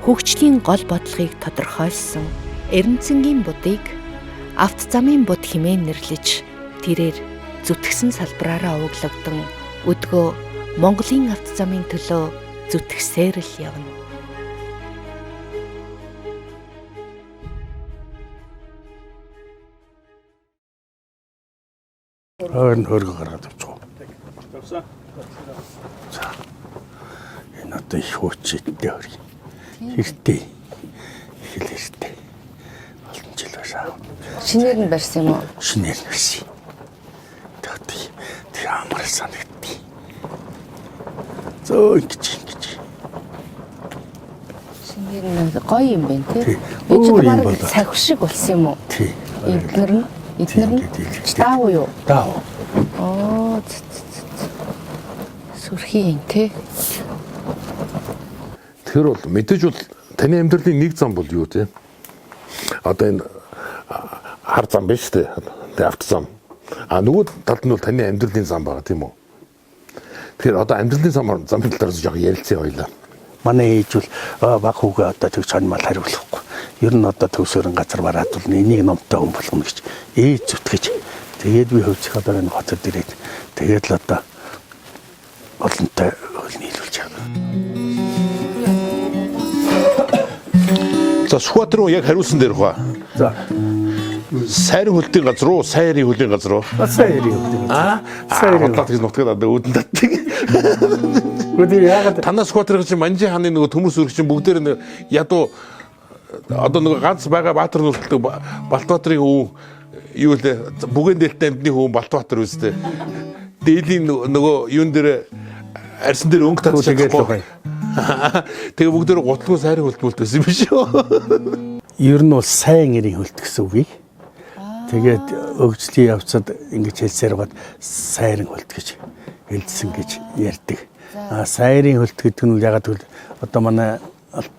хөгжлийн гол бодлогыг тодорхойлсон Эрдэнэцэнгийн будыг автозамын буд хэмээн нэрлэж тэрээр зүтгэсэн салбараараа ууглагдан өдгөө Монголын автозамын төлөө зүтгэсээр л явна. Хойно хөргө гаргаад авчихв. За. Энэ одоо их хүчтэй хөргө. Хэрэгтэй. Хэлэртэй. Олон жил байсан. Шинээр нь барьсан юм уу? Шинээр нь барьсан. Тэр амар санагдтыг. Зөө ингэж. Шинээр нь гоё юм байна тий. Энэ ч цаг шиг болсон юм уу? Тий. Эднэр нь таав юу? Таав. Оо сүрхий тий. Тэр бол мэдээж бол таны амьдралын нэг зам бол юу тий? Одоо энэ хар зам биш тий. Тэ автозам. Нөгөө талд нь бол таны амьдралын зам байгаа тийм үү? Тэгэхээр одоо амьдралын замын талаар жоо ярилцъя хоёлаа. Манай ээж бол баг хүүгээ одоо тэг чанмал хариулахгүй. Ер нь одоо төвсөрөн газар бараад бол энийг номтой хүн болгоно гэж ээж зүтгэж. Тэгээд би хөвчих одоо энэ хотод ирээд тэгээд л одоо олонтой хөл нийлүүлж байгаа. За Сүхбаатар руу яг хариулсан дээр хаа. За. Сайрын хөлтийн газар руу, сайрын хөлийн газар руу. Сайрын хөлтийн газар. Сайрын хөлтийн нутгаад одоо үүдэн татдаг. Гүдээ яагаад танаас Сүхбаатарын чинь Манжи хааны нөгөө төмөс үргчин бүгдээр нэг ядуу одоо нөгөө ганц байгаа Баатар нүртэлдэг Балтбаатарын хүү юу лээ бүген дээлтэй амтны хүү Балтбаатар үстэй. Дээлийн нөгөө юун дээр арьсан дээр өнгө татчихсан. Тэгээ бүгдээр гутлгүй сайрын хөлт мөлт байсан юм биш үү? Ер нь бол сайн нэрийн хөлт гэсэн үг. Тэгээд өгжлийн явцад ингэж хэлсээр гоод сайрын хөлт гэж хэлсэн гэж ярьдаг. Сайрын хөлт гэдэг нь ягаад гэвэл одоо манай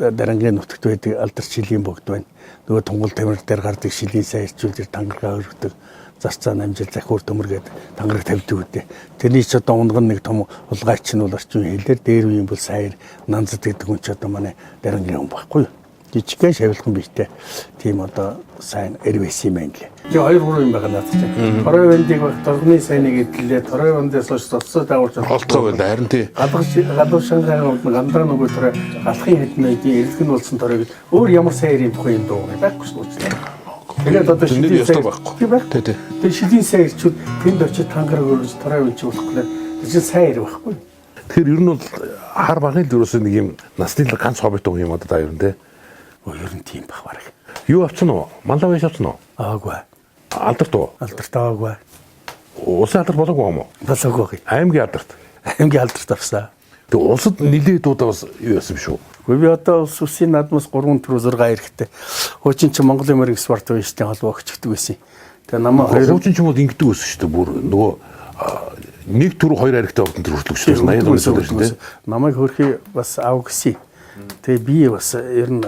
дарангийн нутагт байдаг алдар шилийн богд байна. Нөгөө тунгал тамир дээр гардаг шилийн сайрчуулж тангараа өргөдөг. Зарцаа намжил захиур төмөр гэдэг тангараг тавьдаг үдээ. Тэрний ч одоо унган нэг том улгайч нь бол орчин хэлээр дээр үеийн бол сайр нанзад гэдэг хүн ч одоо манай дарангийн хүн байхгүй юу. Жижигхэн шавилхан бийтэй тийм одоо сайн эрвэс юм байна лээ. Тэгээ 2-3 юм байгаа надад чинь. Торой бандыг тогны сайныг эдлээ. Торой бандаас хойш цоцсоо дагуулж холцоо байл харин тий. Гадуур шангаан бол гандраа нөгөө торой алхын хэднэгийн эрэлгэн болсон торойг өөр ямар сайрын тухай юм дуу байхгүй шүү дээ. Тэгээд одоо шилийн сайр байхгүй. Тий. Тэгээд шилийн сайрчууд тэнд очиж тангараг өргөж торой үлж болох гэдэг. Тэр чинь сайр байхгүй. Тэгэхээр ер нь бол хар багын дөрөөс нэг юм насны ганц хоббит юм одоо ер нь тий. Ер нь тийм баг бараг. Юу авсан уу? Мандаа байж авсан уу? Аагүй. Алдарт уу? Алдарт аагүй. Улсын алдарт болоогүй юм уу? Болоогүй. Аймгийн алдарт. Аймгийн алдарт авсан. Тэгээ улсад нилээд удаа бас юу яасан шүү. Гэхдээ би одоо улс үсийн наадмаас 3 4 6 эрэхтэй. Хуучин ч Монголын морин спорт байштай холбоо өгчдөг байсан. Тэгээ намаа хуучин ч юм бол ингэдэг байсан шүү дээ. Бүр нөгөө нэг түр хоёр эрэхтэй ордон төр хүртэлж шүү дээ. 80 оны шүү дээ. Намайг хөрхий бас аав гисэн. Тэгээ би бас ер нь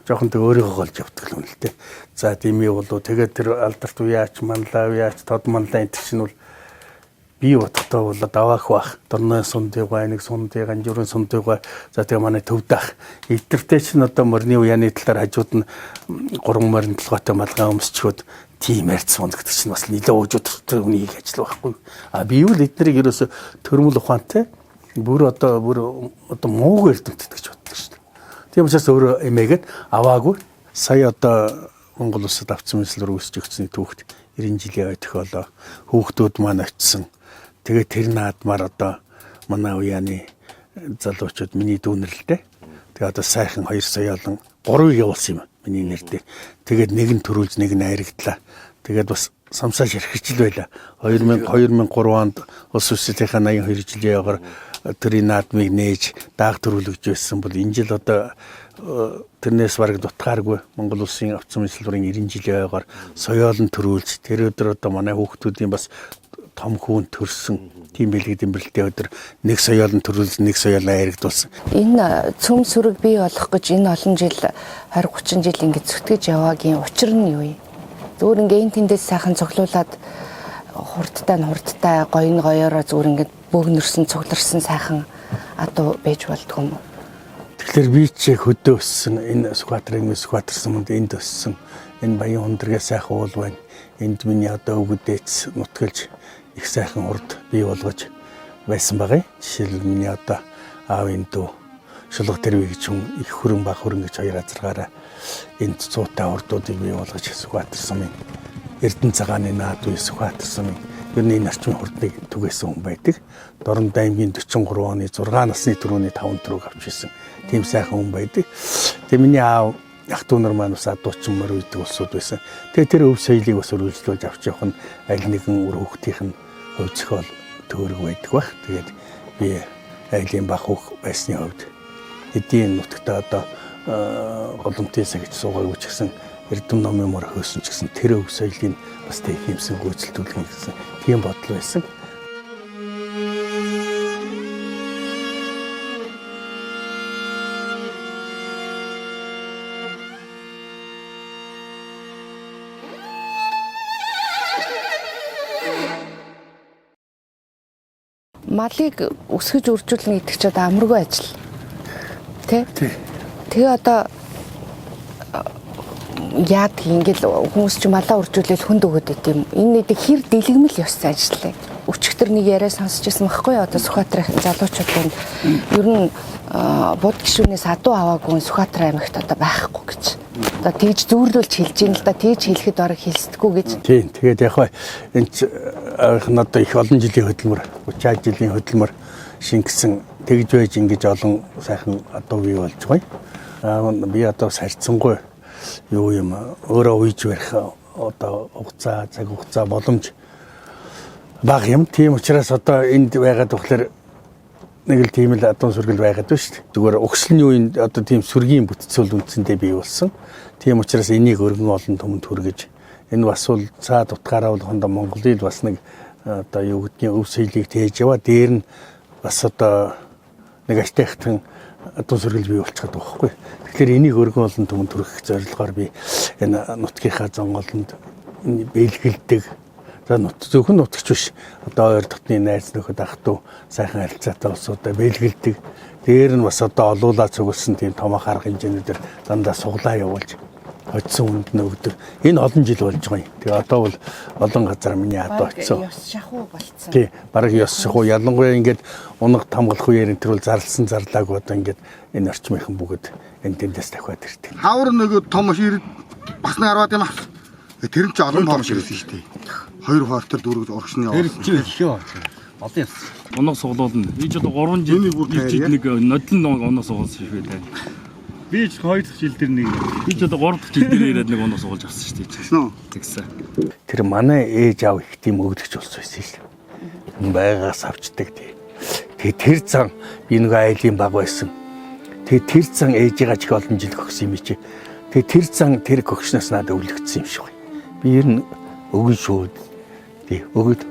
жоохон тэг өөрийгөө голж явдаг юм л дээ. За дими болоо тэгээд тэр алдарт уяач манлаа уяач тод манлаа энэ чинь бол би бодохдоо бол даваах бах. Дорны сундыг бай нэг сундыг анжуурын сундыг бай. За тэгээ манай төвдөх. Эдгэртэй чинь одоо морины уяаны талаар хажууд нь 3 морин толгойтой малгай өмсчгөөд тийм ярьц сунд гэдэг чинь бас нэлээд уужууд үнийг ажил байхгүй. Би юу л эднэрийг ерөөсө төрмөл ухаантай бүр одоо мууг эрдэмтэд гэж боддог шүү дээ. Тийм учраас өөрөө эмээгээд аваагүй. Сая одоо Монгол улсад авцсан мэтлэр үүсэж өгсөн түүхт 90 жилийн ой тохиолоо хүүхдүүд маань очисон. Тэгээд тэр наадмаар одоо манай уяаны залуучууд миний дүүнэрлээ. Тэгээд одоо сайхан 2 сая олон 3-ыг явуулсан юм миний нэрдээ. Тэгээд нэг нь төрүүлж нэг нь хайрагдлаа. Тэгээд бас самсааж хэрхэрчл байла. 2003 онд улс үсэтийнхаа 82 жилийн ягаар тэрийн наадмыг нээж дааг төрүүлж байсан бол энэ жил одоо тэрнээс бараг дутгааргүй Монгол улсын авцсан мэтлбэрийн 90 жилийн ойгоор соёолн төрүүлж тэр өдөр одоо манай хүүхдүүдийн бас том хүүн төрсөн тийм бэлгэд имбэлтэй өдөр нэг соёолн төрүүлж нэг соёолоо хайрагдуулсан. Энэ цөм сүрэг бий болох гэж энэ олон жил 20 30 жил ингэж зүтгэж яваагийн учир нь юу юм? Зүгээр ингээ энэ тэндээс сайхан цоглуулад хурдтай гоёороо зүгээр ингээ бөөгнөрсөн цугларсан сайхан адуу байж болдгоо юм. Тэгэхээр би ч хөдөө өссөн энэ Сүхбаатарын Сүхбаатарсан мөнд энд өссөн энэ баян хүндргээ сайхан уул байна. Энд миний одоо өвгдээц нутгалж их сайхан урд бий болгож байсан байгаа. Жишээлбэл миний одоо аавын дүү Шулга Тэрвэ гэж хүн их хөрөн баг хөрөн гэж 2 азаргаараа энд цуутай урдуудыг бий болгож Сүхбаатарсан Эрдэнэ цагааны наад үе Сүхбаатарсан ер нь энэ нарчмын хурдыг түгээсэн хүн байдаг. Дорнод аймгийн 43 оны 6 насны түрүүний 5 төрөг авч ирсэн. Тийм сайхан хүн байдаг. Тэгээ миний аав ах дүү нар маань бас адуучин мөр үйдэг улсууд байсан. Тэгээ тэр өв соёлыг бас өргөжлүүлж авч явах нь аль нэгэн үр хөвгтийнх нь өв зохиол төөрөг байдаг баг. Тэгээд би айлын бах хөх байсны хувьд эдийн нутагта одоо голомтээсэ гэж суугаагүй ч гэсэн Эрдэм номын мөр хөөсөн ч гэсэн тэр өв соёлын бас тэг хиймсэн гүйцэлдүүлгэн гэсэн тийм бодол байсан. Малыг өсгөж үржүүлнэ гэдэг чинь одоо амаргүй ажил. Тэ? Тэгээ одоо яад ингээл хүмүүс ч малаа үржүүлэл хүнд өгöd байт юм. Энэ нэг хэр дэлгэмэл ёстой ажил лээ. Өчигдөр нэг яриа сонсч байсан байхгүй одоо Сүхбаатарын залуучууд ер нь бод гишүүнээс адуу аваагүй Сүхбаатар аймагт одоо байхгүй гэж. Одоо тэгж зүүрлүүлж хэлж ийн л да тэгж хэлэхэд орог хэлсдэггүй гэж. Тийм. Тэгээд яг хаа энэ одоо их олон жилийн хөдөлмөр 30 жилийн хөдөлмөр шингэсэн тэгж байж ингэж олон сайхан адуу бий болж байгаа. Би одоо сарцсангүй юу юм өөрөө үйж барих одоо хугацаа цаг хугацаа боломж бага юм. Тийм учраас одоо энд байгаад болохоор нэг л тийм л адуун сүргэл байгаад байна шүү дээ. Зүгээр өгсөлний үеинд одоо тийм сүргийн бүтцэл үндсэндээ бий болсон. Тийм учраас энийг өргөн олон түмэнд хүргэж Энэ бас бол цаад утгаараа бол хондоо Монголыг бас нэг одоо юу гэдгийг өв соёлыг тээж яваа. Дээр нь бас одоо нэг архитектурын адуу сөргөл бий болчиход байгаа байхгүй. Тэгэхээр энийг өргөн олон түмэн төрөх зорилгоор би энэ нутгийнхаа зонголонд бэлгэлдэг. За зөвхөн нутагч биш. Одоо ойр дотны найз нөхөд ах トゥ сайхан харилцаатай улсуудаа бэлгэлдэг. Дээр нь бас одоо олуулаа цугласан тийм томоохон арга хэмжээнүүдээр дандаа суглаа явуулж хоцсон үнд нөгдөг. Энэ олон жил болж байгаа юм. Тэгээ одоо бол олон газар миний адуу очсон. Ёс шахуу болцсон. Тий, бараг ёс шахуу. Ялангуяа ингээд унаг тамгалах үеэр энэ төр бол зарлсан зарлаагүй одоо ингээд энэ орчмынхан бүгд энэ тэндээс дахиад ирдэг. Хавар нэг том машин бас нэг 10 юм аа. Тэр нь ч олон том машин ирсэн шүү дээ. 2 хортор дөрөв урагшны яваа. Тэр чи ихээ олон юм. Оноо суглуул нь. Би ч одоо 3 жил нэг нодлон оноо сугуулсан шүү дээ. Би ч 2 дахь жил дээр нэг би ч одоо 3 дахь жил дээр ирээд нэг оноо сугуулж авсан шүү дээ. Тэгсэн. Тэр манай ээж аав их тийм өгдөгч болсон байсан шүү дээ. Байгаас авчдаг тий. Тэгээ тэр зан би нэг айлын баг байсан. Тэгээ тэр зан ээжигээ ч их олон жил өгсөн юм чи. Тэгээ тэр зан тэр гөгшнөөс надад өвлөгдсөн юм шиг байна. Би ер нь өгөн шүү. Тий, өгöd.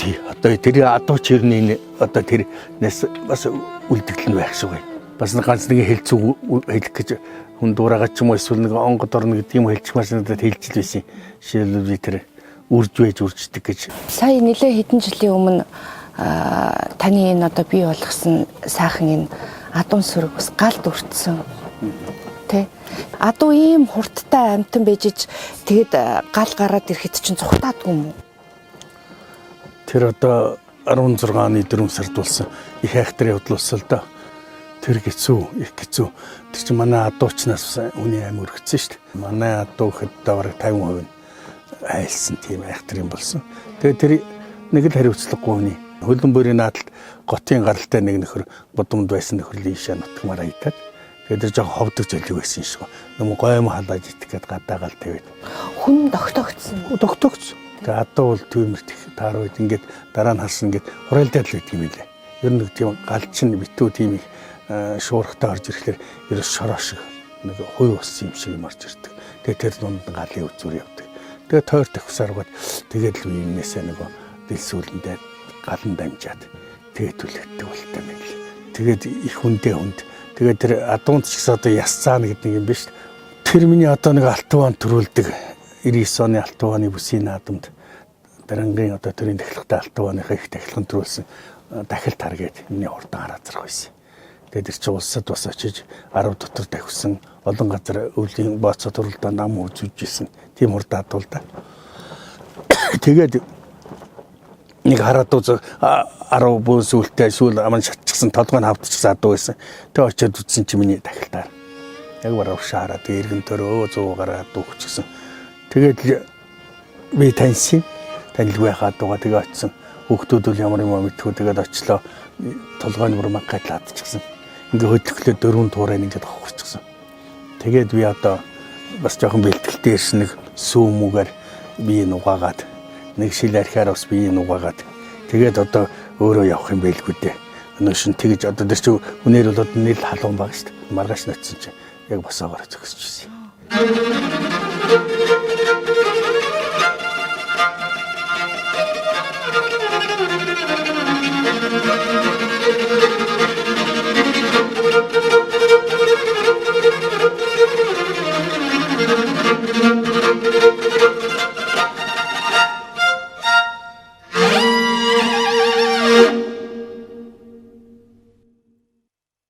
Тий, одоо тэр адуу чирний одоо тэр нэс бас үлдэгдэл нь байх шиг байна. Бас ганц нэг хэлцүү хэлэх гэж хүн дуурайгаа ч юм уу эсвэл нэг онгод орно гэдэг юм хэлчих маш надад хэлж л байсан. Жишээлбэл би тэр үрж байж үрждэг гэж. Сая нэлээ хэдэн жилийн өмнө таны энэ одоо бий болгосон сайхан энэ адуун сүрэг бас галд өртсөн. Тэ? Адуу ийм хурдтай амтан бэжиж тэгэд гал гараад ирэхэд чинь цухтаадгүй юм уу? Тэр одоо 16 оны 4 сард болсон их хайхтар явдлуулсан л да. Тэр хэцүү, их хэцүү. Тэр чинь манай адуучнаас үний аим өргөцсөн шүү дээ. Манай адуу хэд бараг 50% нь айлсан тийм хайхтар юм болсон. Тэгээ тэр нэг л хариуцлагагүй үний. Хөлбөн бүрийн наадалд готын гаралтай нэг нөхөр будамд байсан нөхрөлийн ишээ нутгмаар аятаад тэгээд тэр жоо ховдөг зөлөг байсан шүү. Юм гойм халааж итгэхэд гадаагаал тавиад. Хүн тогтогдсон. Тогтогдсон. Тэгээд адуу бол түймэрт их таар үед ингээд дараа нь харсан ингээд хурайлдаад л байдаг юм лээ. Ер нь тийм галчин битүү тийм их шуурхтай орж ирэхлээр ерөөс шороо шиг нэг хуй ус юм шиг юм орж ирдэг. Тэгээд тэр дунд галын үзүүр явдаг. Тэгээд тойр тахсаргаад тэгээд л юмнээсээ нөгөө дэлсүүлэндээ галан дамжаад тэгээд түлхдэг болтой юм лээ. Тэгээд их хүндээ хүнд. Тэгээд тэр адуунт ч гэсэн одоо яс цаана гэдэг юм биш. Тэр миний одоо нэг алтан төрүүлдэг 99 оны алтан оны бүсийн наадамд дарангийн одоо төрийн тахилгатай алтан оныхаа их тахилганд төрүүлсэн дахил таргээд миний хурдан хараад зарах байсан. Тэгээд тэр чинь улсад бас очиж 10 дотор давхсан олон газар өвлийн бооцоо төрөлдөө нам үзүүлжсэн тийм хурдан адуул да. Тэгээд нэг хараад 10 бөөс үлтэй эсвэл аман шатчихсан толгойн хавдчихсан адуу байсан. Тэгээ очиод үзсэн чи миний дахилтаар яг баруун шаараа дээргэн төрөө 100 гараад дүүхчихсэн. Тэгээд би таньсан танилгүй хадууга тэгээ очисон. Хүүхдүүд бол ямар юм мэдгүй тэгээд очлоо толгойн бүр магад лаадчихсан. Ингээ хөдлөхлөө 4 туурай ингээд хохорчихсан. Тэгээд би одоо бас жоохон бэлтгэлтэй ирсэн нэг сүүмүүгээр би нугаагаад нэг шил архиар бас би нугаагаад тэгээд одоо өөрөө явах юм байлгүй дээ. Өнөө шин тэгж одоо тэр чинь үнээр бол одоо нийл халуун баг шүү дээ. Маргааш ноцсон чинь яг босоогоор зөксөжсэн.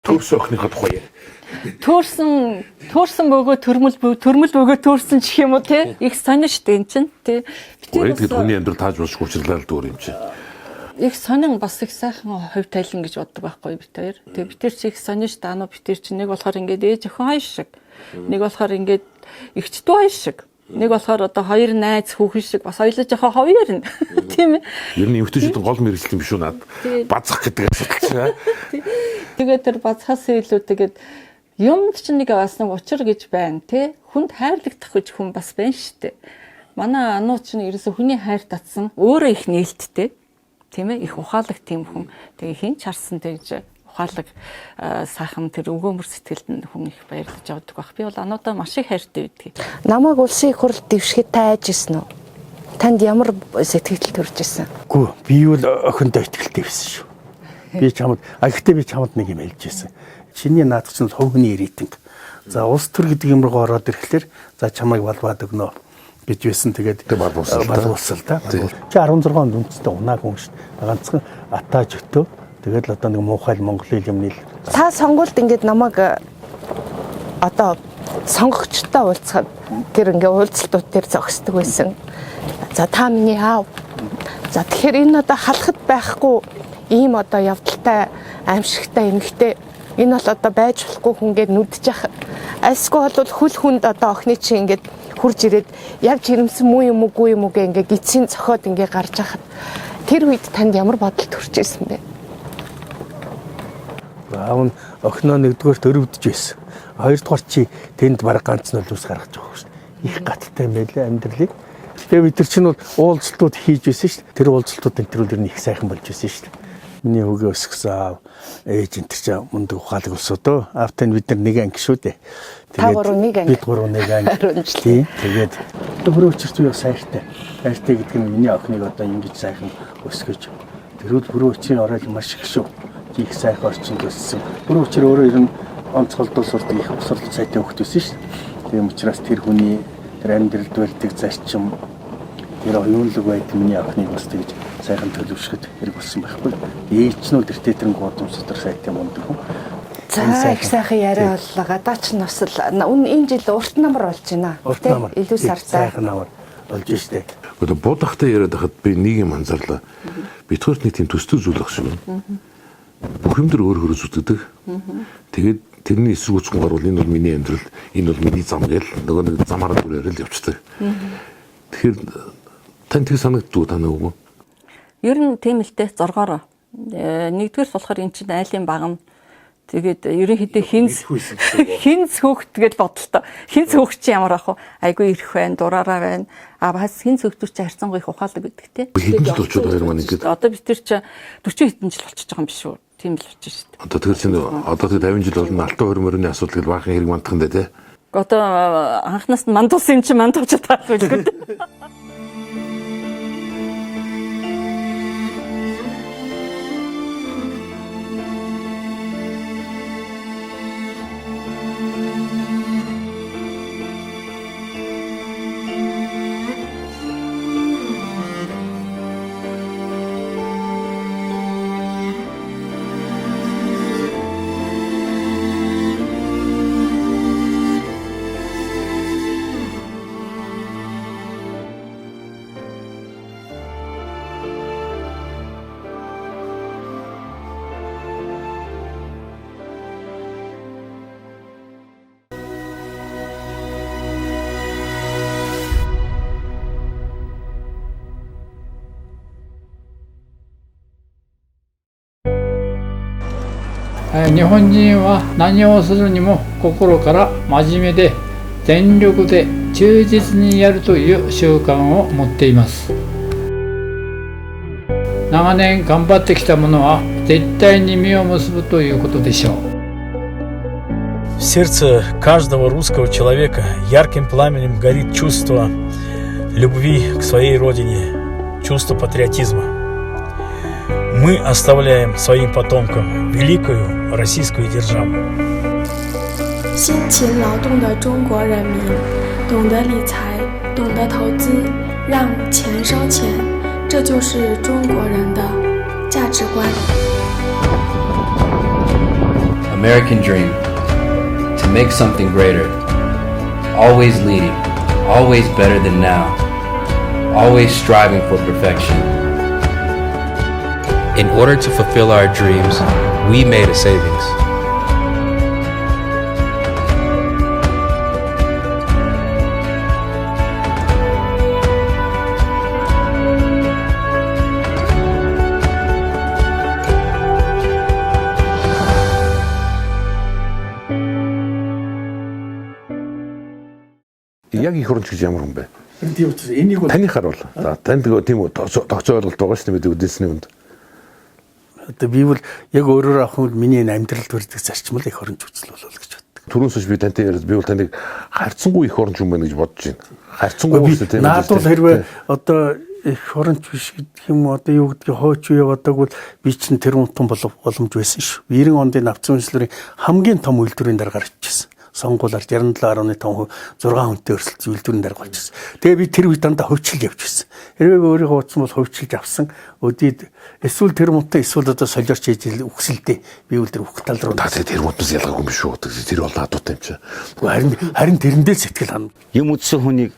Төрсөөхнийхөө тухай. Төрсөн бөгөө төрмөл бөгөө төрсөн ч юм уу те их сонир штэ эн чин те. Тэгээд хүний амьдрал тааж болж хүчлээ л дөөр юм чи. Их сонин бас их сайхан хувь тайлан гэж боддог байхгүй бит хоёр. Тэгээ бид тэр чи их сонин штэ ануу бит тэр чи нэг болохоор ингээд ээж охин хай шиг. Нэг болохоор ингээд эгчдүү хай шиг. Нэг болохоор одоо хоёр найз хүүхэн шиг бас хоёулаа жоохон хоёр нь тийм ээ. Ер нь эмэгтэйчүүд гол мэрэгчлэн биш үү над базах гэдэг асуудал. Тэгээд тэр базахаас илүү тэгээд юмд чинь нэг бас нэг учир гэж байна тий. Хүнд хайрлагдах гэж хүн бас байна штэ. Манай ануу чинь ерөөсө хүний хайр татсан өөрөө их нээлттэй. Тийм ээ их ухаалаг тийм хүн. Тэгээ хин ч харсан тэгж ухаалаг сайхан тэр өгөөмөр сэтгэлд нь хүн их баярлаж явдаг баг. Би бол ануудаа маш их хайртай байдаг. Намайг улсын их хурл дэвшгэд тааж ирсэн үү? Танд ямар сэтгэл төрж ирсэн? Гүү, би бол охиндоо итгэлтэй байсан шүү. Би гэхдээ би чамд нэг юм хэлж ирсэн. Чиний наадах чинь хувь хүний рейтинг. За улс төр гэдэг юм руу ороод ирэхлээр за чамайг балбаад өгнө гэж байсан. Тэгээд балбуулсал та. Чи 16 онд үндэстэй унаа хүн шүү. Ганцхан атааж өтөө. Тэгээд л одоо нэг муухай монгол хэл юм нийл. Та сонгуульд ингээд намайг одоо сонгогчтой уулзахад тэр ингээ уулзалтууд дээр зогсдог байсан. За та миний аав. За тэгэхээр энэ одоо халахад байхгүй ийм одоо явдалтай аимшигтай эмэгтэй энэ бол одоо байж болохгүй хүн гээд нүдж яхад альсгүй бол хөл хүнд одоо охины чинь ингээд хурж ирээд яг жирэмсэн муу юм уугүй юм уугээ ингээ гидсийн цохоод ингээ гарч яхад тэр үед танд ямар бодол төрж ирсэн бэ? Аав нь охиноо нэгдүгээрт өрөвдөж байсан. Хоёрдугаар чи тэнд бараг ганц нь ус гаргаж байгаа шүү. Их гаталтай юм байлээ амьдралыг. Тэгээ бид нар чинь бол уулзалтууд хийж байсан шүү. Тэр уулзалтуудын тэр үл их сайхан болж байсан шүү. Миний хүүгээ өсгсөн аав ээж энэ чинь мундаг ухаалаг өсөдөө. Аавтай бид нар нэг анги шүү дээ. Тэгээд бид гурав нэг анги. Тэгээд өөрөө өчрч үе сайртай. Сайртай гэдэг нь миний охиныг одоо ингэж сайхан өсгөж. Тэрүүл бүрөө өчрийн оройл маш их шүү. Их сайхан орчинд өссөн. Бүрөө өчр өөрөө ер нь онцгойдол сурдаг их босрол сайтай хөлт өссөн шүү. Тийм учраас тэр хүний тэр амьдралд байлдаг зарчим тэр оюунлаг байдаг миний охиныг бас тэгж сайхан төлөвшөхөд хэрэг болсон байхгүй. Ээлжнүүд тэртээ тэр гудамжтар сайтай мундаг хүн. За их сайхан яриа боллоо. Гадаач нь бас энэ жил урт намар болж байна. Илүү сартай. Сайхан намар болж штэ. Одоо будахтай яриад хахад би нэг юм анзаарлаа. Битгүүрт нэг тийм төстэй зүйл баг шүү. Бүх юм дээр өөр зүтгэдэг. Тэгээд тэрний эсрүүцгэн гарвал энэ бол миний амьдрал, энэ бол миний зам гээл нөгөө нэг замаараа бүрээр л явцдаг. Тэгэхээр тань тэг санагддгүй та нэг үү? Ер нь тийм л дээ зоргоор. Нэгдүгээр болохоор эн чинь айлын багам. Тэгээд ерөнхийдөө хинц хөөхт гэж бодлоо. Хинц хөөх чи ямар ах вэ? Айгүй ирэх байна, дураараа байна. Бас хинц хөөхтөр чи харьцангуй их ухаалаг гэдэг те. Хэдэн жил болчиход байгаа юм ингээд. Одоо бид тэр чи 40 хэдэн жил болчихж байгаа юм биш үү? Тийм л болчих шүү дээ. Одоо тэр чинь одоо 50 жил болно алтан хөрмөрний асуудал гэж баахан хэрэг мандах нь дээ. Одоо анхнаас нь мандуулсан юм чи мандуулж таахгүй л гэдэг.日本人は何をするにも心から真面目で全力で忠実にやるという習慣を持っています。長年頑張ってきたものは絶対に実を結ぶということでしょう。В сердце каждого русского человека ярким пламенем горит чувство любви к своей родине, чувство патриотизма. Мы оставляем своим потомкам великую российскую державу. 辛勤劳动的中国人民懂得理财，懂得投资，让钱烧钱，这就是中国人的价值观。 American dream, to make something greater, always leading, always better than now, always striving for perfection. In order to fulfill our dreams, we made a savings. Яг их хурлч гэж ямар хүн бэ? Тийм учраас энийг бол таны харуул. За танд тийм тогтцоо ойлголт байгаа шүү дээ бид үдээсний үнд. Одоо би бол яг өөрөөр авах юм миний амьдралд хүрдэг зарчим л эх орон жүжил болов гэж боддог. Түрүүнээс би тантай яриад би бол таныг харьцангуй их оронч юм байна гэж бодож байна. Харьцангуй үстэй тийм. Наад бол хэрвээ одоо их оронч биш гэдэг юм уу одоо юу гэдгийг хойч уу яваадаг бол би чинь тэр унтан боломж байсан шүү. 90 онд авцсан үйлчлэрийн хамгийн том үйлдвэрийн дараа гарч ирсэн. Сонгуулаар 67.5%, 6 хүнтэй өрсөлдөж үйлдвэрийн дараа болж ирсэн. Тэгээ би тэр үед дандаа хөвчилж явж ирсэн. Хэрвээ өөрийнхөө утсан бол хөвчилж авсан. Өдийд эсвэл тэр мунтай эсвэл одоо солиорч хийж үхсэлтэй би үл тэр үхэх тал руу. Тэр мунтаас ялгаагүй юм шүү. Тэр бол наадуутай юм чи. Харин тэрэндээ л сэтгэл хана. Юм үзсэн хүнийг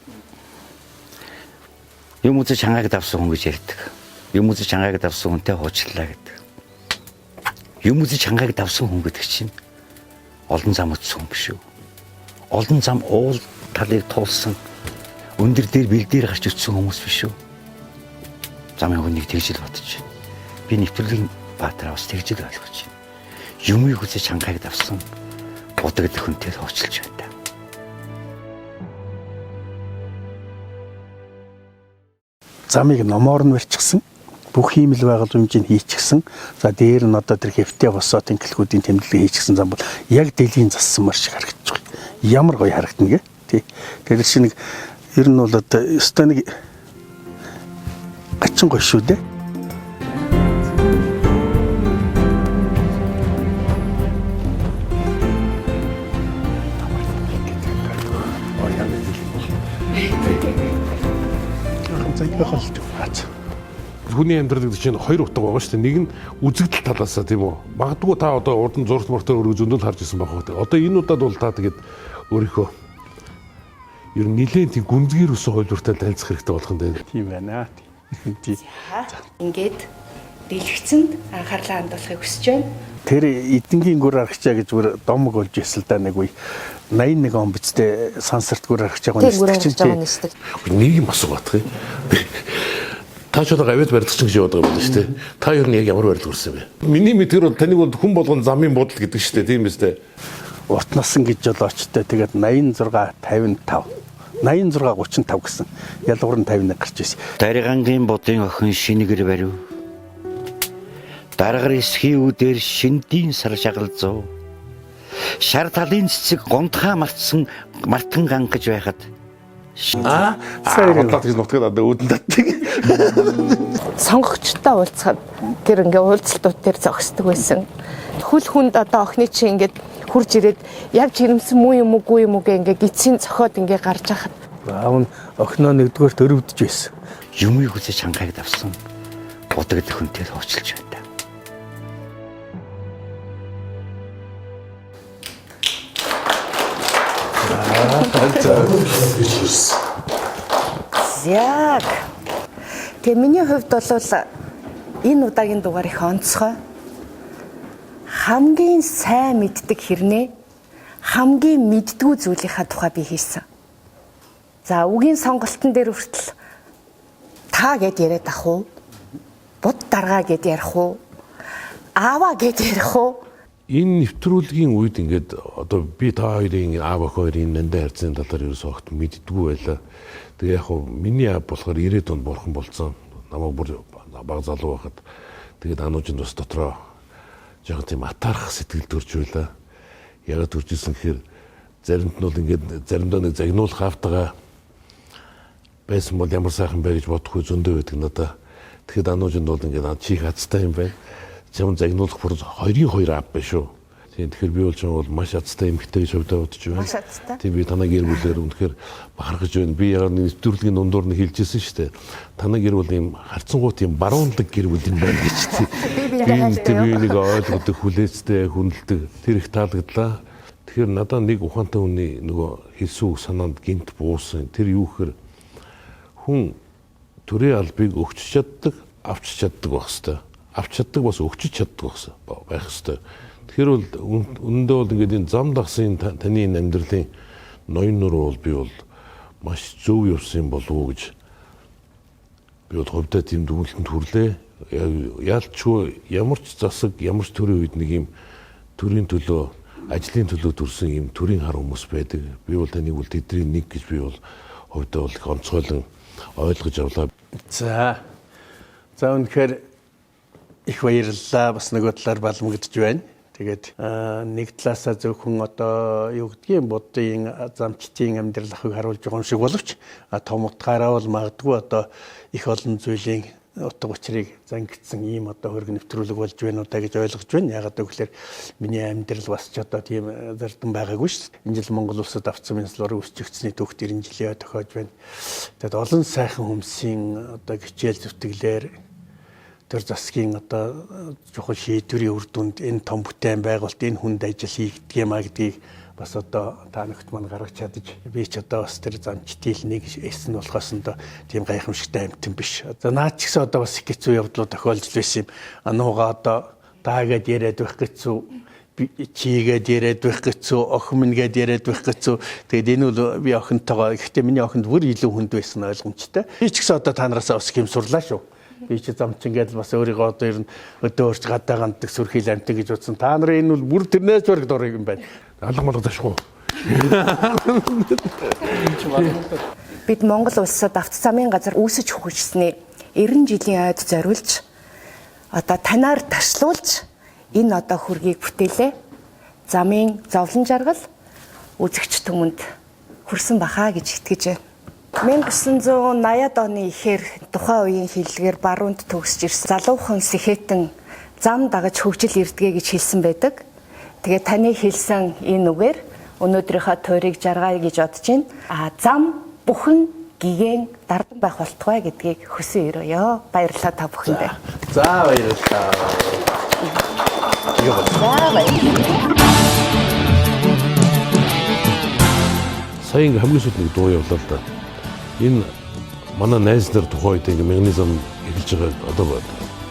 юм үзэж чангаагд авсан хүн гэж ярьдаг. Юм үзэж чангаагд авсан хүнтэй хуучлаа гэдэг. Юм үзэж чангаагд авсан хүн гэдэг чинь олон зам өтсөн хүн биш үү? Олон зам уул талыг туулсан өндөр дээр бэлдээр гарч өтсөн хүмүүс биш үү? Замын хүнийг тэгж л бодож байна. Би нэвтрүүлгийн Баатар бас тэгж л ойлгож байна. Юмыг үзэж чангаагд авсан будагд хүнтэй хуучилж байна. Замыг номоор нь барьчихсан. Бүх хиймэл байгал хэмжээнд хийчихсэн. За дээр нь одоо тэр хэвтэй босоо тэнхлэгүүдийн тэмдэглэл хийчихсэн зам бол яг дэлхийн зассан мар шиг харагдаж байгаа. Ямар гоё харагдана гэ. Тий. Тэр шиг нэг ер нь бол одоо өстой нэг ачин гоё шүү дээ. Хүний амьдрал гэдэг чинь хоёр утга байгаа шүү дээ. Нэг нь үзэгдэл талаасаа тийм үү. Магадгүй та одоо урд нь зургт мөртөө өргө зөндөл харж исэн байх байна. Одоо энэ удаад бол та тэгээд өөрийнхөө ер нь нэлээд тийм гүнзгийр өсөн хувилбартай танилцах хэрэгтэй болох юм байна. Тийм байна. Тийм. Ингээд дэлгэцэнд анхаарлаа хандуулахыг хүсэж байна. Тэр эдэнгийн гүр аргачаа гэж бүр домог болж ирсэн л да нэг үе 81 он бицтэй сансарт гүр аргачаа гонсдаг. Нэг юм асуу батгах юм. Та ч одоо гавьяд барьдаг чинь гэж яваад байгаа юм байна шүү дээ. Та ер нь яг ямар барьдаг хүрсэн бэ? Миний мэдгээр бол таныг бол хүн болгон замын бодол гэдэг шүү дээ, тийм биз дээ. Урт насан гэж жолоочтой тэгээд 86 55 86 35 гэсэн ялгуур нь 51 гарч ирсэн. Даригангийн бодын охин шинэгэр барив. Даргаар эсхийн үдээр шиндийн сар шагалзуу. Шар талын цэцэг гонтхаа мартан гангаж байхад бодлоод гэж нутгаад одоо үүдэн татдаг. Сонгогчтой уулзахад тэр ингээ уулзалтууд тэр зогсдог байсан. Хөл хүнд одоо охины чи ингээд хурж ирээд явж хэрэмсэн муу юм уугүй юм уу гэ ингээ гидсийн цохоод ингээ гарч хахад аав нь охиноо нэгдүгээр төрөвдөж байсан. Юмыг хүсэж хангаагд авсан будагд хүнтэй хуучилж байна. Яг. Тэгээ миний хувьд бол энэ удаагийн дугаар их онцгой. Хамгийн сайн мэддэг хэрнээ хамгийн мэддгүй зүйлийнхаа тухай би хийсэн. За үгийн сонголтын дээр хүртэл та гэд яриад ах уу? Буд даргаа гэд ярих уу? Аава гэд ярих уу? Энэ нэвтрүүлгийн үед ингээд одоо би та хоёрын аав охин хоёрын нандаа харьцан талаар ерөөсөө огт мэддэггүй байлаа. Тэгээ яг хөө миний аав болохоор 90-ад онд бурхан болцсон. Намайг бүр баг залуу байхад тэгээд ануужинд бас дотроо жоохон тийм атаарх сэтгэл төрж байлаа. Ягаад төрж исэн гэхээр заримд нь бол ингээд заримдаа нэг загнуулах автагаа байсан бол ямар сайхан бай гэж бодохгүй зөндөө байдаг надаа. Тэгэхэд ануужинд бол ингээд чих хацтай юм байна. Чам загнуулах бүр 2-2 ав байна шүү. Тэгэхээр би бол маш азтай эмэгтэй гэж хувьдаа бодож байна. Тийм би танаа гэр бүлээр үнэхээр бахархаж байна. Би яг нэвтрүүлгийн дундуур нь хэлжсэн шүү дээ. Танаа гэр бүл юм харцангуут юм баруундаг гэр бүл юм байна гэж тийм. Би нэг ойлгодог, хүлээцтэй, хүндэлдэг тэр их таалагдлаа. Тэгэхээр надад нэг ухаантай хүний нөгөө хэлсүү санаанд гинт буусан. Тэр юу гэхээр хүн төрийн албыг өгч чаддаг, авч чаддаг байх хэвээр. Авч чаддаг бас өгч чаддаг байх хэвээр. Тэгэхээр бол үнэндээ бол ингээд энэ зам дагсан таны амьдралын ноён нур бол би бол маш зөв явсан болов уу гэж би бол хувьдаа тийм дүгнэлтэнд хүрлээ. Яалчгүй ямар ч засаг, ямар ч төрийн үед нэг юм төрийн төлөө, ажлын төлөө төрсэн юм төрийн хар хүмүүс байдаг. Би бол таныг бол тэдний нэг гэж би бол хувьдаа бол их онцгойлон ойлгож авлаа. За үнэхээр их баярлалаа. Бас нөгөө талаар баламгдж байна. Тэгээд нэг талаасаа зөвхөн одоо юу гэдгийг буддын замчтын амьдрал ахыг харуулж байгаа юм шиг боловч том утгаараа бол магадгүй одоо их олон зүйлийн утга учирыг зангидсан ийм одоо хөрг нэвтрүүлэг болж байна уу гэж ойлгож байна. Ягаад гэвэл миний амьдрал бас ч одоо тийм зардан байгаагүй шүү дээ. Энэ жил Монгол улсад авцсан менслоор өсчихсний түүх 90 жилийн тохиож байна. Тэгээд олон сайхан хүмүүсийн одоо хичээл зүтгэлээр төр засгийн одоо чухал шийдвэрийн үр дүнд энэ том бүтээн байгуулалт энэ хүнд ажил хийгдэг юм а гэдгийг бас одоо та нөхд маань гаргаж чадаж би ч одоо бас тэр замчтын нэг эс нь болохоос нь тийм гайхамшигтай амтэн биш. За наад ч гэсэн одоо бас их хэцүү явдлууд тохиолдож байсан юм. Анууга одоо таагээд яриад байх хэцүү, чигээд яриад байх хэцүү, охин минь гээд яриад байх хэцүү. Тэгээд энэ бол би охинтойгоо гэхдээ миний охинд бүр илүү хүнд байсан ойлгомжтой. Би ч гэсэн одоо та нараасаа бас хэм сурлаа шүү. Би ч замчин гэдэл бас өөрийгөө одоо ер нь өдөө өрч гадаа ганддаг сүрхийл амтан гэж утсан. Та нарын энэ бол бүр тэрнээс бараг дурыг юм байна. Алгамал ташгүй. Бид Монгол улсад авто замын газар үүсэж хөгжсөний 90 жилийн ойд зориулж одоо танаар ташлуулж энэ одоо хөргийг бүтээлээ. Замын зовлон жаргал үзэгч түмэнд хүрсэн бахаа гэж итгэж байна. 1980-ад оны ихэр тухайн үеийн хэллэгээр баруунд төгсж ирсэн залуухан сэхэтэн зам дагаж хөгжил ирдгээ гэж хэлсэн байдаг. Тэгээд таны хэлсэн энэ үгээр өнөөдрийнхөө туйрыг жаргая гэж бодож байна. Зам бүхэн гигэн дардан байх болтугай гэдгийг хүсэн өрөөё. Баярлалаа та бүхэндээ. За баярлалаа. Сая хамгийн сүүлд нэг дуу явуулаа л да. Энэ манай найз нар тухайд ингээ механизм эхэлж байгаа одоо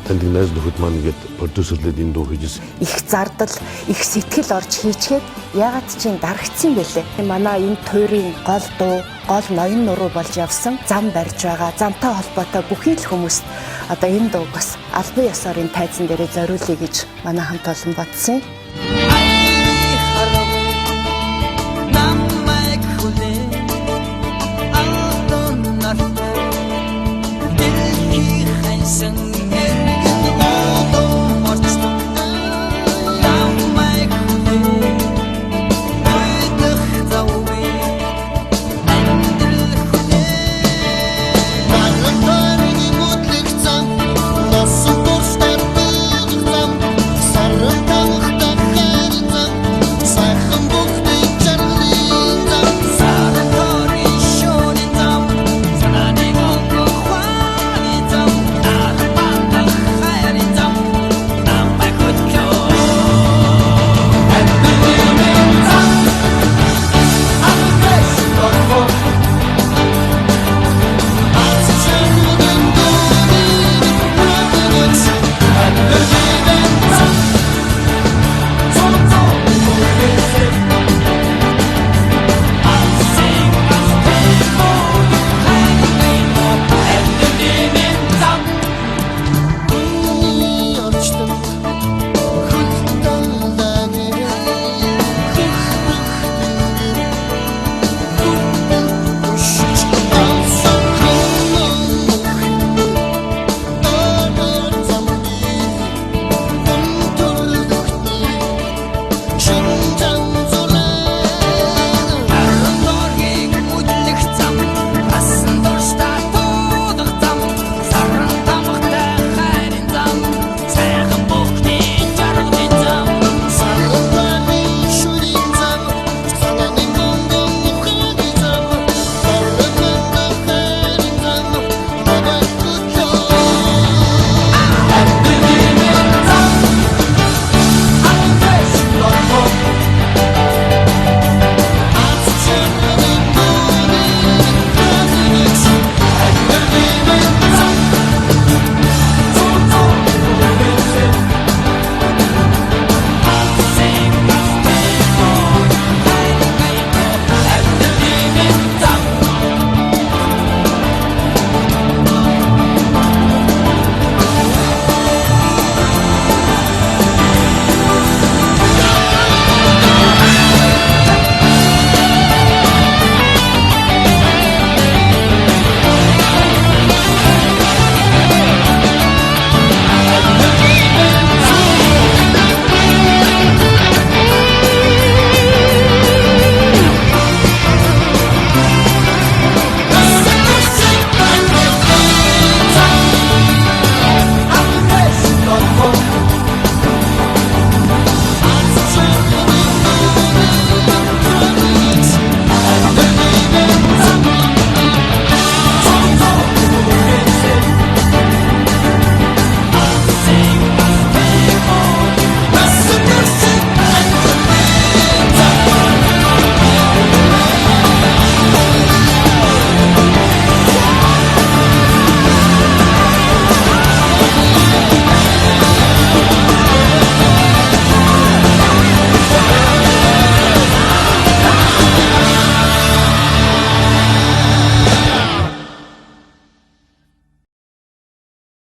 танд найз нөхөд маань ингээд продюсерлээд энэ дуу хийжсэн. Их зардал, их сэтгэл орж хийчихэд ягаад чинь дарагдсан бэлээ. Манай энэ туйрын гол дуу, гол ноён нуруу болж явсан зам барьж байгаа. Замтай холбоотой бүхий л хүмүүст одоо энэ дууг бас албан ёсоор энэ тайзан дээрээ зориулъя гэж манай хамт олон бодсон.